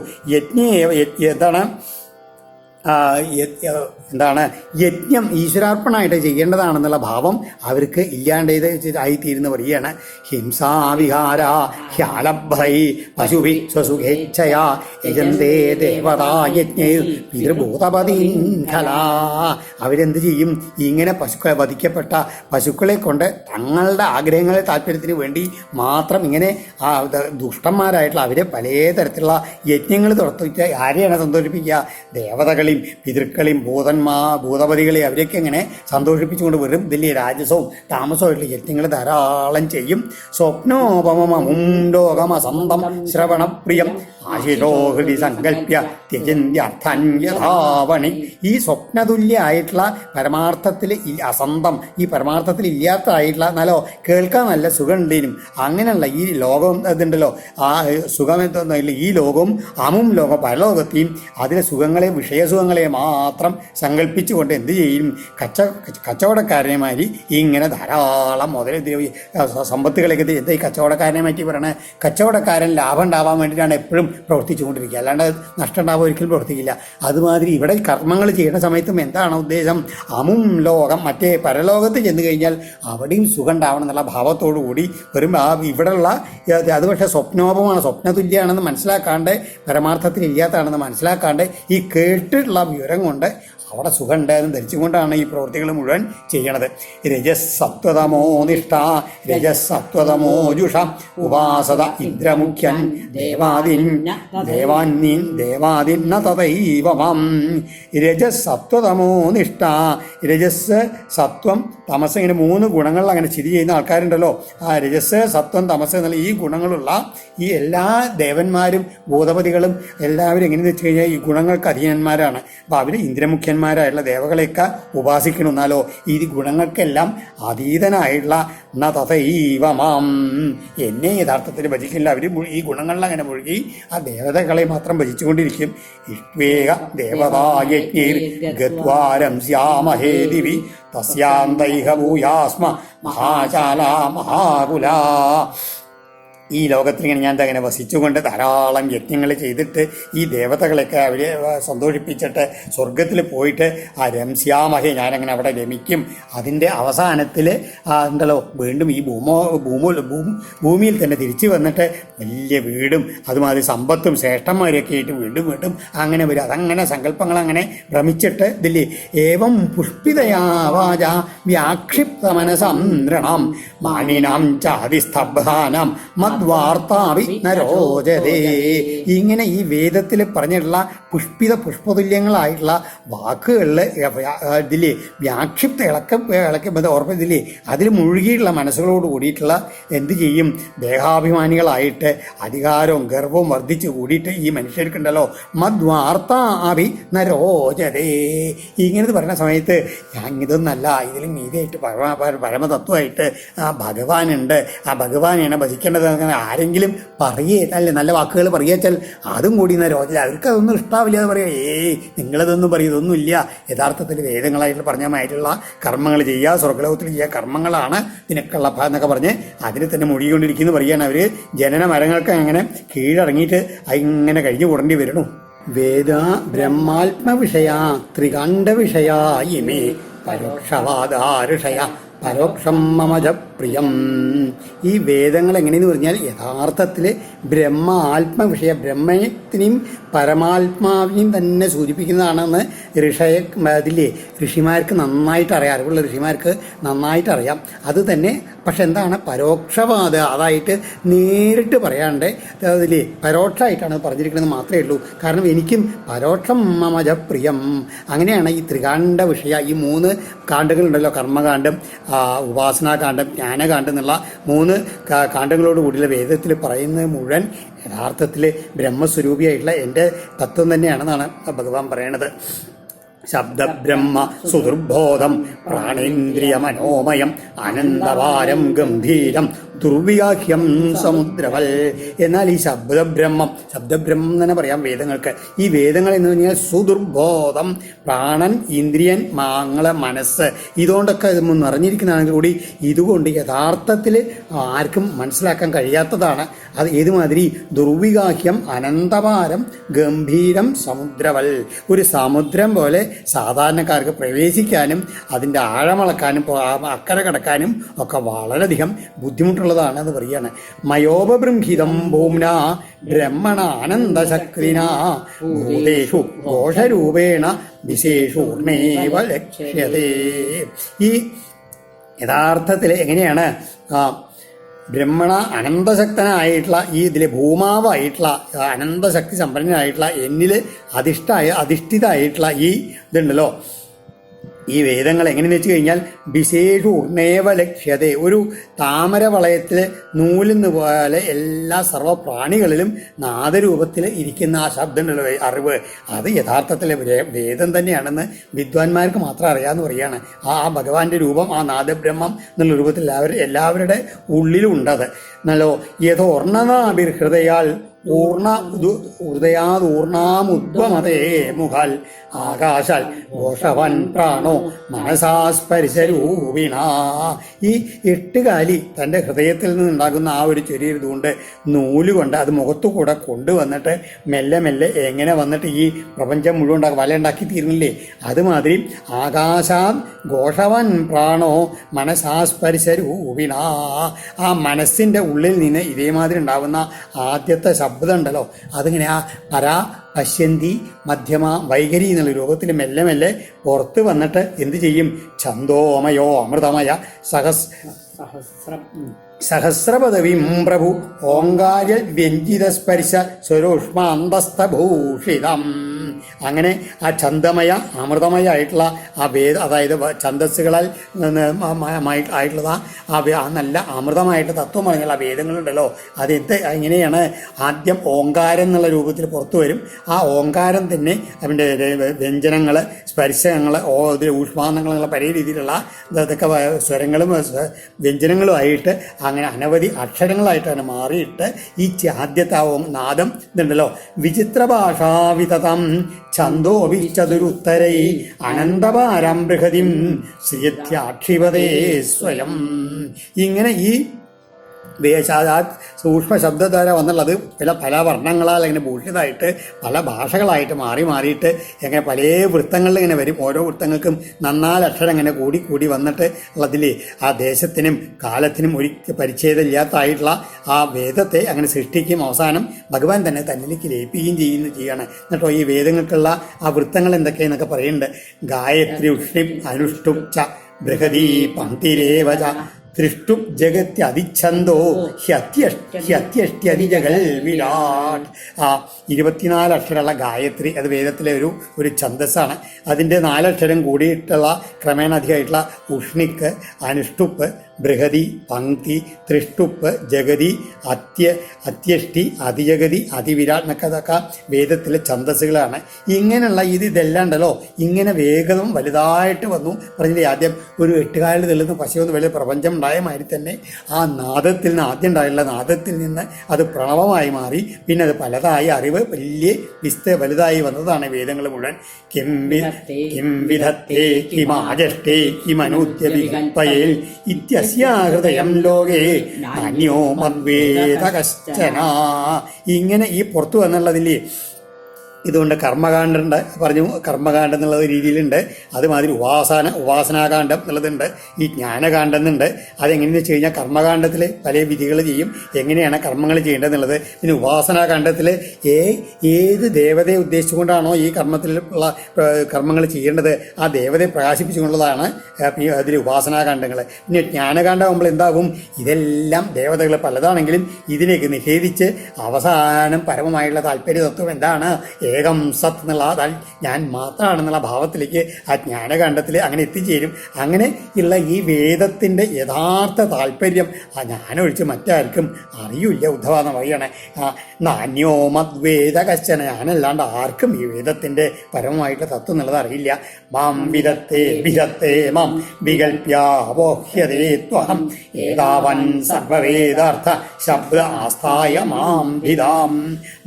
എന്താണ് യജ്ഞം ഈശ്വരാർപ്പണമായിട്ട് ചെയ്യേണ്ടതാണെന്നുള്ള ഭാവം അവർക്ക് ഇല്ലാണ്ടത് ആയിത്തീരുന്ന പറയുകയാണ്. ഹിംസാവിഹാര ഹ്യാലഭൈ പശുഭി സ്വസുഖേച്ഛയാ യജന്തേ ദേവതാ യജ്ഞേ പിതൃഭൂതപതിൻഖലാ. അവരെന്ത് ചെയ്യും, ഇങ്ങനെ വധിക്കപ്പെട്ട പശുക്കളെ കൊണ്ട് തങ്ങളുടെ ആഗ്രഹങ്ങളെ താല്പര്യത്തിന് വേണ്ടി മാത്രം ഇങ്ങനെ ദുഷ്ടന്മാരായിട്ടുള്ള അവരെ പലതരത്തിലുള്ള യജ്ഞങ്ങൾ തുറത്തിട്ട് ആരെയാണ് സന്തോഷിപ്പിക്കുക, ദേവതകളെയും പിതൃക്കളെയും ഭൂതപതികളെയും അവരെയൊക്കെ ഇങ്ങനെ സന്തോഷിപ്പിച്ചുകൊണ്ട് വെറും വലിയ രാജസവും താമസമായിട്ടുള്ള യജ്ഞങ്ങൾ ധാരാളം ചെയ്യും. സ്വപ്നോപമമും ലോകമസന്തം ശ്രവണപ്രിയം ആശിരോ ഹൃദി സങ്കല്പ്യ ത്യജന്ത്യർത്ഥൻ യഥാവണി. ഈ സ്വപ്നതുല്യമായിട്ടുള്ള പരമാർത്ഥത്തിൽ അസന്തം, ഈ പരമാർത്ഥത്തിൽ ഇല്ലാത്തതായിട്ടുള്ള എന്നാലോ കേൾക്കാൻ നല്ല സുഖം ഉണ്ടേനും അങ്ങനെയുള്ള ഈ ലോകം ഇതുണ്ടല്ലോ, ആ സുഖം എന്തൊന്നുമില്ല, ഈ ലോകവും അമും ലോകം പരലോകത്തെയും അതിലെ സുഖങ്ങളെ വിഷയസുഖങ്ങളെ മാത്രം സങ്കല്പിച്ചുകൊണ്ട് എന്ത് ചെയ്യും, കച്ചവടക്കാരനെമാതിരി ഇങ്ങനെ ധാരാളം മുതൽ സമ്പത്തുകളൊക്കെ എന്താ ഈ കച്ചവടക്കാരനെ മാറ്റി പറയണത്, കച്ചവടക്കാരൻ ലാഭം ഉണ്ടാവാൻ വേണ്ടിയിട്ടാണ് എപ്പോഴും പ്രവർത്തിച്ചുകൊണ്ടിരിക്കുക, അല്ലാണ്ട് നഷ്ടം ഉണ്ടാവാൻ ഒരിക്കലും പ്രവർത്തിക്കില്ല. അതുമാതിരി ഇവിടെ കർമ്മങ്ങൾ ചെയ്യുന്ന സമയത്തും എന്താണ് ഉദ്ദേശം, അമും ലോകം മറ്റേ പരലോകത്ത് ചെന്ന് കഴിഞ്ഞാൽ അവിടെയും സുഖം ഉണ്ടാവണം എന്നുള്ള ഭാവത്തോടു കൂടി വരും. ഇവിടെയുള്ള അത് പക്ഷേ സ്വപ്നോപമാണ്, സ്വപ്നതുല്യമാണെന്ന് മനസ്സിലാക്കാണ്ട്, പരമാർത്ഥത്തിൽ ഇല്ലാത്തതാണെന്ന് മനസ്സിലാക്കാണ്ട് ഈ കേട്ടിട്ടുള്ള വിവരം കൊണ്ട് അവിടെ സുഖം ഉണ്ടായെന്ന് ധരിച്ചുകൊണ്ടാണ് ഈ പ്രവൃത്തികൾ മുഴുവൻ ചെയ്യണത്. രജസത്വതമോ നിഷ്ഠ രജസത്വതമോജുഷ ഉപാസത ഇന്ദ്രമുഖ്യൻ ദേവാദിന്ന തഥൈവം. രജസത്വതമോ നിഷ്ഠ, രജസ് സത്വം തമസ്, ഇങ്ങനെ 3 ഗുണങ്ങളിൽ അങ്ങനെ സ്ഥിതി ചെയ്യുന്ന ആൾക്കാരുണ്ടല്ലോ. ആ രജസ് സത്വം തമസ് എന്നുള്ള ഈ ഗുണങ്ങളുള്ള ഈ എല്ലാ ദേവന്മാരും ഭൂതപതികളും എല്ലാവരും എങ്ങനെയെന്ന് വെച്ച് കഴിഞ്ഞാൽ ഈ ഗുണങ്ങൾക്ക് അധീനന്മാരാണ്. അപ്പോൾ അവർ ഇന്ദ്രമുഖ്യന്മാരായിട്ടുള്ള ദേവകളെയൊക്കെ ഉപാസിക്കണം. എന്നാലോ ഈ ഗുണങ്ങൾക്കെല്ലാം അതീതനായിട്ടുള്ള ന തഥൈവമാം, എന്നെ യഥാർത്ഥത്തിൽ ഭജിക്കില്ല. അവർ ഈ ഗുണങ്ങളിൽ അങ്ങനെ മുഴുകി ആ ദേവതകളെ മാത്രം ഭജിച്ചുകൊണ്ടിരിക്കും. ഇഷ്വേക ദേവതായജ്ഞൈർ ഗദ്വാരം സ്യാമഹേ ദിവി തസ്യാന്തൈഹ ഭൂയാസ്മ മഹാചാല മഹാകുല. ഈ ലോകത്തിൽ ഇങ്ങനെ ഞാൻ അങ്ങനെ വസിച്ചുകൊണ്ട് ധാരാളം യജ്ഞങ്ങൾ ചെയ്തിട്ട് ഈ ദേവതകളൊക്കെ അവരെ സന്തോഷിപ്പിച്ചിട്ട് സ്വർഗത്തിൽ പോയിട്ട് ആ രംസ്യാമഹേ, ഞാനങ്ങനെ അവിടെ രമിക്കും. അതിൻ്റെ അവസാനത്തിൽ ഉണ്ടല്ലോ വീണ്ടും ഈ ഭൂമിയിൽ തന്നെ തിരിച്ചു വന്നിട്ട് വലിയ വീടും അതുമാതിരി സമ്പത്തും ശ്രേഷ്ഠന്മാരെയൊക്കെ ആയിട്ട് വീണ്ടും വീണ്ടും അങ്ങനെ വരും. അതങ്ങനെ സങ്കല്പങ്ങൾ അങ്ങനെ ഭ്രമിച്ചിട്ട് ഇതില്ലേ ഏവം പുഷ്പിതയാവാച വ്യാക്ഷിപ്തമനസം നൃണം മാനിനാം ചാതിസ്തബ്ധാനം മദ്വാർത്താവി നരോചതേ. ഇങ്ങനെ ഈ വേദത്തിൽ പറഞ്ഞിട്ടുള്ള പുഷ്പതുല്യങ്ങളായിട്ടുള്ള വാക്കുകളിൽ ഇതിലെ വ്യാക്ഷിപ്ത ഓർമ്മ അതിൽ മുഴുകിയിട്ടുള്ള മനസ്സുകളോട് കൂടിയിട്ടുള്ള എന്ത് ചെയ്യും, ദേഹാഭിമാനികളായിട്ട് അധികാരവും ഗർവവും വർദ്ധിച്ചു കൂടിയിട്ട് ഈ മനുഷ്യർക്കുണ്ടല്ലോ മദ്വാർത്താവി നരോചതേ. ഇങ്ങനെ പറയുന്ന സമയത്ത് ഞാൻ ഇതൊന്നല്ല, ഇതിലും മീതിയായിട്ട് പരമതത്വമായിട്ട് ആ ഭഗവാനുണ്ട്, ആ ഭഗവാനെയാണ് ഭജിക്കേണ്ടത് ആരെങ്കിലും പറയേ അല്ലെ നല്ല വാക്കുകൾ പറയുകച്ചാൽ അതും കൂടി ഇന്ന രോജന അവർക്ക് അതൊന്നും ഇഷ്ടാവില്ല എന്ന് പറയാം. നിങ്ങളിതൊന്നും പറയും, ഇതൊന്നും ഇല്ല. യഥാർത്ഥത്തിൽ വേദങ്ങളായിട്ട് പറഞ്ഞമായിട്ടുള്ള കർമ്മങ്ങൾ ചെയ്യുക, സ്വർഗ്ഗലോകത്തിൽ ചെയ്യുക കർമ്മങ്ങളാണ് ഇതിനൊക്കെയുള്ള എന്നൊക്കെ പറഞ്ഞ് അതിൽ തന്നെ മുഴുകിക്കൊണ്ടിരിക്കുന്നു പറയുകയാണ്. അവർ ജനന മരങ്ങൾക്ക് അങ്ങനെ കീഴടങ്ങിയിട്ട് ഇങ്ങനെ കഴിഞ്ഞു കൂടേണ്ടി വരണു. വേദ ബ്രഹ്മാത്മവിഷയ ത്രികാണ്ഡ വിഷയ ഇമേ പരോക്ഷവാദാരുഷയ പരോക്ഷം മമജ പ്രിയം. ഈ വേദങ്ങൾ എങ്ങനെയെന്ന് പറഞ്ഞാൽ യഥാർത്ഥത്തിൽ ബ്രഹ്മ ആത്മവിഷയ ബ്രഹ്മത്തിനെയും പരമാത്മാവിനെയും തന്നെ സൂചിപ്പിക്കുന്നതാണെന്ന് അതിലെ ഋഷിമാർക്ക് നന്നായിട്ട് അറിയാം, അറിവുള്ള ഋഷിമാർക്ക് നന്നായിട്ട് അറിയാം. അത് തന്നെ പക്ഷെ എന്താണ് പരോക്ഷവാദ, അതായിട്ട് നേരിട്ട് പറയാണ്ട് അതിൽ പരോക്ഷമായിട്ടാണ് പറഞ്ഞിരിക്കുന്നത് മാത്രമേ ഉള്ളൂ. കാരണം എനിക്കും പരോക്ഷം മമജ പ്രിയം. അങ്ങനെയാണ് ഈ ത്രികാണ്ഡ വിഷയ, ഈ 3 കാണ്ഡങ്ങളുണ്ടല്ലോ, കർമ്മകാന്ഡം, ഉപാസനാകാന്ഡം, ജ്ഞാനകാന്ഡം എന്നുള്ള 3 കാണ്ഡങ്ങളോട് കൂടിയുള്ള വേദത്തിൽ പറയുന്നത് മുഴുവൻ യഥാർത്ഥത്തിൽ ബ്രഹ്മസ്വരൂപിയായിട്ടുള്ള എൻ്റെ തത്വം തന്നെയാണെന്നാണ് ഭഗവാൻ പറയണത്. ശബ്ദബ്രഹ്മ സുദുർബോധം പ്രാണേന്ദ്രിയ മനോമയം അനന്തവാരം ഗംഭീരം ദുർവ്യാഹ്യം സമുദ്രവൽ. എന്നാൽ ഈ ശബ്ദബ്രഹ്മം തന്നെ പറയാം വേദങ്ങൾക്ക്. ഈ വേദങ്ങൾ എന്ന് പറഞ്ഞാൽ സുദുർബോധം, പ്രാണൻ, ഇന്ദ്രിയൻ, മനസ്സ്, ഇതുകൊണ്ടൊക്കെ ഇത് നിറഞ്ഞിരിക്കുന്നതാണെങ്കിൽ കൂടി ഇതുകൊണ്ട് യഥാർത്ഥത്തിൽ ആർക്കും മനസ്സിലാക്കാൻ കഴിയാത്തതാണ്. അത് ഏതുമാതിരി ദുർവികാഹ്യം അനന്തപാരം ഗംഭീരം സമുദ്രവൽ. ഒരു സമുദ്രം പോലെ സാധാരണക്കാർക്ക് പ്രവേശിക്കാനും അതിൻ്റെ ആഴമളക്കാനും അക്കരെ കടക്കാനും ഒക്കെ വളരെയധികം ബുദ്ധിമുട്ടുള്ളതാണ് എന്ന് പറയുകയാണ്. മയോപബൃംഹിതം ഭൂമ്ന ബ്രഹ്മണ ആനന്ദശക്രിന ഭൂതേഷു ദോഷരൂപേണ വിശേഷൂർണേവ ലക്ഷ്യതേ. ഈ യഥാർത്ഥത്തിൽ എങ്ങനെയാണ് ബ്രഹ്മണ അനന്തശക്തനായിട്ടുള്ള ഈ ഇതിലെ ഭൂമാവായിട്ടുള്ള അനന്തശക്തി സമ്പന്നനായിട്ടുള്ള എന്നിൽ അധിഷ്ഠിതമായിട്ടുള്ള ഈ ഇതുണ്ടല്ലോ ഈ വേദങ്ങൾ എങ്ങനെയെന്ന് വെച്ച് കഴിഞ്ഞാൽ വിശേഷ ഉർണേവ ലക്ഷ്യത, ഒരു താമര വളയത്തിൽ നൂലെന്ന് പോലെ എല്ലാ സർവ്വപ്രാണികളിലും നാദരൂപത്തിൽ ഇരിക്കുന്ന ആ ശബ്ദമുള്ള അറിവ്, അത് യഥാർത്ഥത്തിൽ വേദം തന്നെയാണെന്ന് വിദ്വാൻമാർക്ക് മാത്രം അറിയാമെന്ന് പറയുകയാണ്. ആ ഭഗവാന്റെ രൂപം, ആ നാദബ്രഹ്മം എന്നുള്ള രൂപത്തിൽ എല്ലാവരുടെ ഉള്ളിലും ഉണ്ടത്. എന്നല്ലോ യഥോർണനാഭിർ ഹൃദയാൽ ഹൃദയാദൂർണാമുദ്വമതേ മുഖാൽ ആകാശാൽ ഘോഷവൻ പ്രാണോ മനസാസ്പരിശരൂപിണ. ഈ 8 കാലി തൻ്റെ ഹൃദയത്തിൽ നിന്നുണ്ടാകുന്ന ആ ഒരു ചെറിയൊരിതുകൊണ്ട് നൂലുകൊണ്ട് അത് മുഖത്തുകൂടെ കൊണ്ടുവന്നിട്ട് മെല്ലെ മെല്ലെ എങ്ങനെ വന്നിട്ട് ഈ പ്രപഞ്ചം മുഴുവൻ വല ഉണ്ടാക്കി തീർന്നില്ലേ, അതുമാതിരി ആകാശാത് ഘോഷവൻ പ്രാണോ മനസാസ്പരിശരൂപിണ. ആ മനസ്സിൻ്റെ ഉള്ളിൽ നിന്ന് ഇതേമാതിരി ഉണ്ടാകുന്ന ആദ്യത്തെ ശബ്ദം ഉണ്ടല്ലോ, അതിങ്ങനെ ആ പരാ പശ്യന്തി മധ്യമ വൈഖരി എന്നുള്ള രൂപത്തിൽ മെല്ലെ മെല്ലെ പുറത്ത് വന്നിട്ട് എന്ത് ചെയ്യും? ഛന്തോമയോ അമൃതമയ സഹസ്രപദവിം പ്രഭു ഓങ്കാര വ്യഞ്ജിത സ്പർശ സ്വരോഷ്മാന്തസ്ഥഭൂഷിതം. അങ്ങനെ ആ ഛന്തമയ അമൃതമയ ആയിട്ടുള്ള ആ അതായത് ഛന്തസ്സുകളാൽ ആയിട്ടുള്ള ആ നല്ല അമൃതമായിട്ട് തത്വം പറഞ്ഞുള്ള വേദങ്ങളുണ്ടല്ലോ, അതെന്ത് എങ്ങനെയാണ്? ആദ്യം ഓങ്കാരം എന്നുള്ള രൂപത്തിൽ പുറത്തു വരും. ആ ഓങ്കാരം തന്നെ അതിൻ്റെ വ്യഞ്ജനങ്ങൾ, സ്പർശങ്ങൾ, ഊഷ്മാന്തങ്ങൾ എന്നുള്ള പല രീതിയിലുള്ള ഇതൊക്കെ സ്വരങ്ങളും വ്യഞ്ജനങ്ങളുമായിട്ട് അങ്ങനെ അനവധി അക്ഷരങ്ങളായിട്ടാണ് മാറിയിട്ട് ഈ ആദ്യത്തെ നാദം ഇതുണ്ടല്ലോ, വിചിത്ര ഭാഷാവിതം ഛന്തോഭി ചതുരുത്തരൈ അനന്തപാരം ബൃഹതിം ശ്രീയത്യാക്ഷിപതേ സ്വയം. ഇങ്ങനെ ഈ സൂക്ഷ്മ ശബ്ദധാര വന്നുള്ളത് പല വർണ്ണങ്ങളാൽ അങ്ങനെ ഭൂഷിതമായിട്ട് പല ഭാഷകളായിട്ട് മാറിയിട്ട് എങ്ങനെ പല വൃത്തങ്ങളിൽ ഇങ്ങനെ വരും. ഓരോ വൃത്തങ്ങൾക്കും 4 അക്ഷരം ഇങ്ങനെ കൂടി വന്നിട്ട് ഉള്ളതിൽ ആ ദേശത്തിനും കാലത്തിനും ഒരു പരിച്ഛേദമില്ലാത്തതായിട്ടുള്ള ആ വേദത്തെ അങ്ങനെ സൃഷ്ടിക്കും. അവസാനം ഭഗവാൻ തന്നെ തന്നിലേക്ക് ലയിപ്പിക്കുകയും ചെയ്യാണ്. എന്നിട്ടോ ഈ വേദങ്ങൾക്കുള്ള ആ വൃത്തങ്ങൾ എന്തൊക്കെയെന്നൊക്കെ പറയുന്നുണ്ട്. ഗായത്രി ഉഷ്ണിം അനുഷ്ടും ച ബൃഹദീ പങ്ക്തിരേവച ത്രിഷ്ടു ജഗത്യതിച്ഛന്തോ ഹ്യത്യഷ്ട്യതിജകൾ വിരാട്. ആ 24 അക്ഷരമുള്ള ഗായത്രി, അത് വേദത്തിലെ ഒരു ഛന്ദസ്സാണ്. അതിൻ്റെ 4 അക്ഷരം കൂടിയിട്ടുള്ള ക്രമേണ അധികമായിട്ടുള്ള ഉഷ്ണിക്ക്, അനുഷ്ടുപ്പ്, ബൃഹതി, പങ്ക്തി, ത്രിഷ്ടുപ്പ്, ജഗതി, അത്യഷ്ടി, അതിജഗതി, അതിവിരാട് എന്നൊക്കെ അതൊക്കെ വേദത്തിലെ ഛന്ദസ്സുകളാണ്. ഇങ്ങനെയുള്ള ഇതെല്ലാം ഉണ്ടല്ലോ, ഇങ്ങനെ വേഗം വലുതായിട്ട് വന്നു. പറഞ്ഞില്ലേ, ആദ്യം ഒരു 8 കാലിൽ തെള്ളുന്ന പശുവെന്ന് വലിയ പ്രപഞ്ചം ഉണ്ടായ മാതിരി തന്നെ ആ നാദത്തിൽ നിന്ന് ആദ്യം ഉണ്ടായുള്ള നാദത്തിൽ നിന്ന് അത് പ്രണവമായി മാറി. പിന്നെ അത് പലതായി അറിവ് വലിയ വലുതായി വന്നതാണ് വേദങ്ങൾ മുഴുവൻ. കിംവിധത്തേ കിമാജഷ്ടേ കിമനൂദ്യവികൽപ്പയേൽ ഹൃദയം ലോകേ നാന്യോ മദ്വേദ കശ്ചന. ഇങ്ങനെ ഈ പുറത്തു വന്നുള്ളതില്ലേ, ഇതുകൊണ്ട് കർമ്മകാണ്ഡുണ്ട് പറഞ്ഞു. കർമ്മകാണ്ഡം എന്നുള്ള രീതിയിലുണ്ട്. അതുമാതിരി ഉപാസനാകാന്ഡം എന്നുള്ളതുണ്ട്. ഈ ജ്ഞാനകാന്ഡം എന്നുണ്ട്. അതെങ്ങനെയെന്ന് വെച്ച് കഴിഞ്ഞാൽ കർമ്മകാണ്ഡത്തിൽ പല വിധികൾ ചെയ്യും, എങ്ങനെയാണ് കർമ്മങ്ങൾ ചെയ്യേണ്ടതെന്നുള്ളത്. പിന്നെ ഉപാസനാകാന്ഡത്തിൽ ഏത് ദേവതയെ ഉദ്ദേശിച്ചുകൊണ്ടാണോ ഈ കർമ്മത്തിലുള്ള കർമ്മങ്ങൾ ചെയ്യേണ്ടത് ആ ദേവതയെ പ്രകാശിപ്പിച്ചുകൊണ്ടുള്ളതാണ് അതിൽ ഉപാസനാകാന്ഡങ്ങൾ. പിന്നെ ജ്ഞാനകാന്ഡമാകുമ്പോൾ എന്താകും? ഇതെല്ലാം ദേവതകൾ പലതാണെങ്കിലും ഇതിലേക്ക് നിഷേധിച്ച് അവസാനം പരമമായുള്ള താല്പര്യ തത്വം എന്താണ്? ഏകം സത്ത് എന്നുള്ള ഞാൻ മാത്രമാണെന്നുള്ള ഭാവത്തിലേക്ക് ആ ജ്ഞാനകാണ്ഡത്തിൽ അങ്ങനെ എത്തിച്ചേരും. അങ്ങനെ ഉള്ള ഈ വേദത്തിൻ്റെ യഥാർത്ഥ താല്പര്യം ആ ഞാനൊഴിച്ച് മറ്റാർക്കും അറിയില്ല. ഉദ്ധവ എന്ന് പറയുകയാണ്, നാന്യോ മദ്വേദ കശ്ചന, ഞാനല്ലാണ്ട് ആർക്കും ഈ വേദത്തിൻ്റെ പരമമായിട്ടുള്ള തത്വം എന്നുള്ളത് അറിയില്ല. മാം വിദത്തേ മാം വികൽപ്യാവോഹ്യതേ ത്വഹം ഏതാവൻ സർവവേദാർത്ഥ ശബ്ദ ആസ്ഥായ മാം ഭിദാം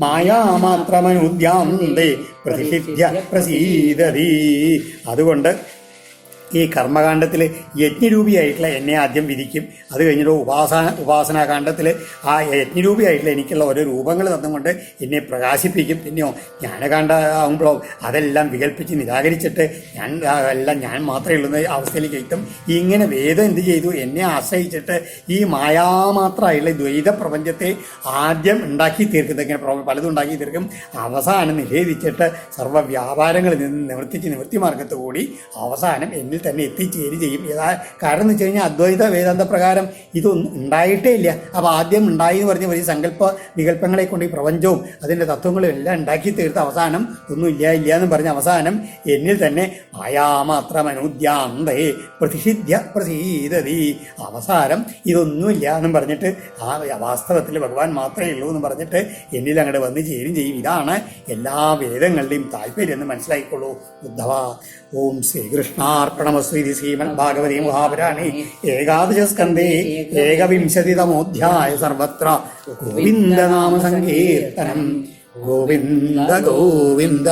മായാമാത്രമനുദ്യാം പ്രതിഷിധ്യ പ്രസീദതി. അതുകൊണ്ട് ഈ കർമ്മകാണ്ഡത്തിൽ യജ്ഞരൂപിയായിട്ടുള്ള എന്നെ ആദ്യം വിധിക്കും. അത് കഴിഞ്ഞിട്ട് ഉപാസനാകാന്ഡത്തിൽ ആ യജ്ഞരൂപിയായിട്ടുള്ള എനിക്കുള്ള ഓരോ രൂപങ്ങൾ തന്നുകൊണ്ട് എന്നെ പ്രകാശിപ്പിക്കും. പിന്നെയോ ജ്ഞാനകാന്ഡ ആകുമ്പോഴോ അതെല്ലാം വികൽപ്പിച്ച് നിരാകരിച്ചിട്ട് ഞാൻ മാത്രമേ ഉള്ളൂ അവസ്ഥയിലേക്ക് എത്തും. ഇങ്ങനെ വേദം എന്ത് ചെയ്തു? എന്നെ ആശ്രയിച്ചിട്ട് ഈ മായാമാത്രമായിട്ടുള്ള ദ്വൈത പ്രപഞ്ചത്തെ ആദ്യം ഉണ്ടാക്കി തീർക്കും. ഇങ്ങനെ പലതും ഉണ്ടാക്കി തീർക്കും. അവസാനം നിഷേധിച്ചിട്ട് സർവ്വ വ്യാപാരങ്ങളിൽ നിന്ന് നിവർത്തി മാർഗത്തോടുകൂടി അവസാനം എന്നിൽ എന്നിൽ തന്നെ എത്തിച്ചേരുകയും ചെയ്യും. കാരണം എന്ന് വെച്ച് കഴിഞ്ഞാൽ അദ്വൈത വേദാന്ത പ്രകാരം ഇതൊന്നും ഉണ്ടായിട്ടേ ഇല്ല. അപ്പോൾ ആദ്യം ഉണ്ടായി എന്ന് പറഞ്ഞ വലിയ സങ്കല്പ വികല്പങ്ങളെ കൊണ്ട് ഈ പ്രപഞ്ചവും അതിൻ്റെ തത്വങ്ങളും എല്ലാം ഉണ്ടാക്കി തീർത്ത അവസാനം ഒന്നും ഇല്ല എന്ന് പറഞ്ഞ അവസാനം എന്നിൽ തന്നെ മായാമാത്രമനുദ്യാന്തേ പ്രതിഷിധ്യ പ്രസീദതി, അവസാനം ഇതൊന്നുമില്ല എന്നും പറഞ്ഞിട്ട് വാസ്തവത്തിൽ ഭഗവാൻ മാത്രമേ ഉള്ളൂ എന്ന് പറഞ്ഞിട്ട് എന്നിൽ അങ്ങോട്ട് വന്ന് ചേരും ചെയ്യും. ഇതാണ് എല്ലാ വേദങ്ങളുടെയും താല്പര്യം എന്ന് മനസ്സിലായിക്കൊള്ളൂ ഉദ്ധവ. ഓം ശ്രീകൃഷ്ണാർപ്പണമസ്തു. ഇത് ശ്രീമദ് ഭാഗവതീ മഹാപുരാണേ ഏകാദശ സ്കന്ധേ ഏകവിംശതിതമോധ്യായ സർവത്ര ഗോവിന്ദനാമ സങ്കീർത്തനം. ഗോവിന്ദ ഗോവിന്ദ.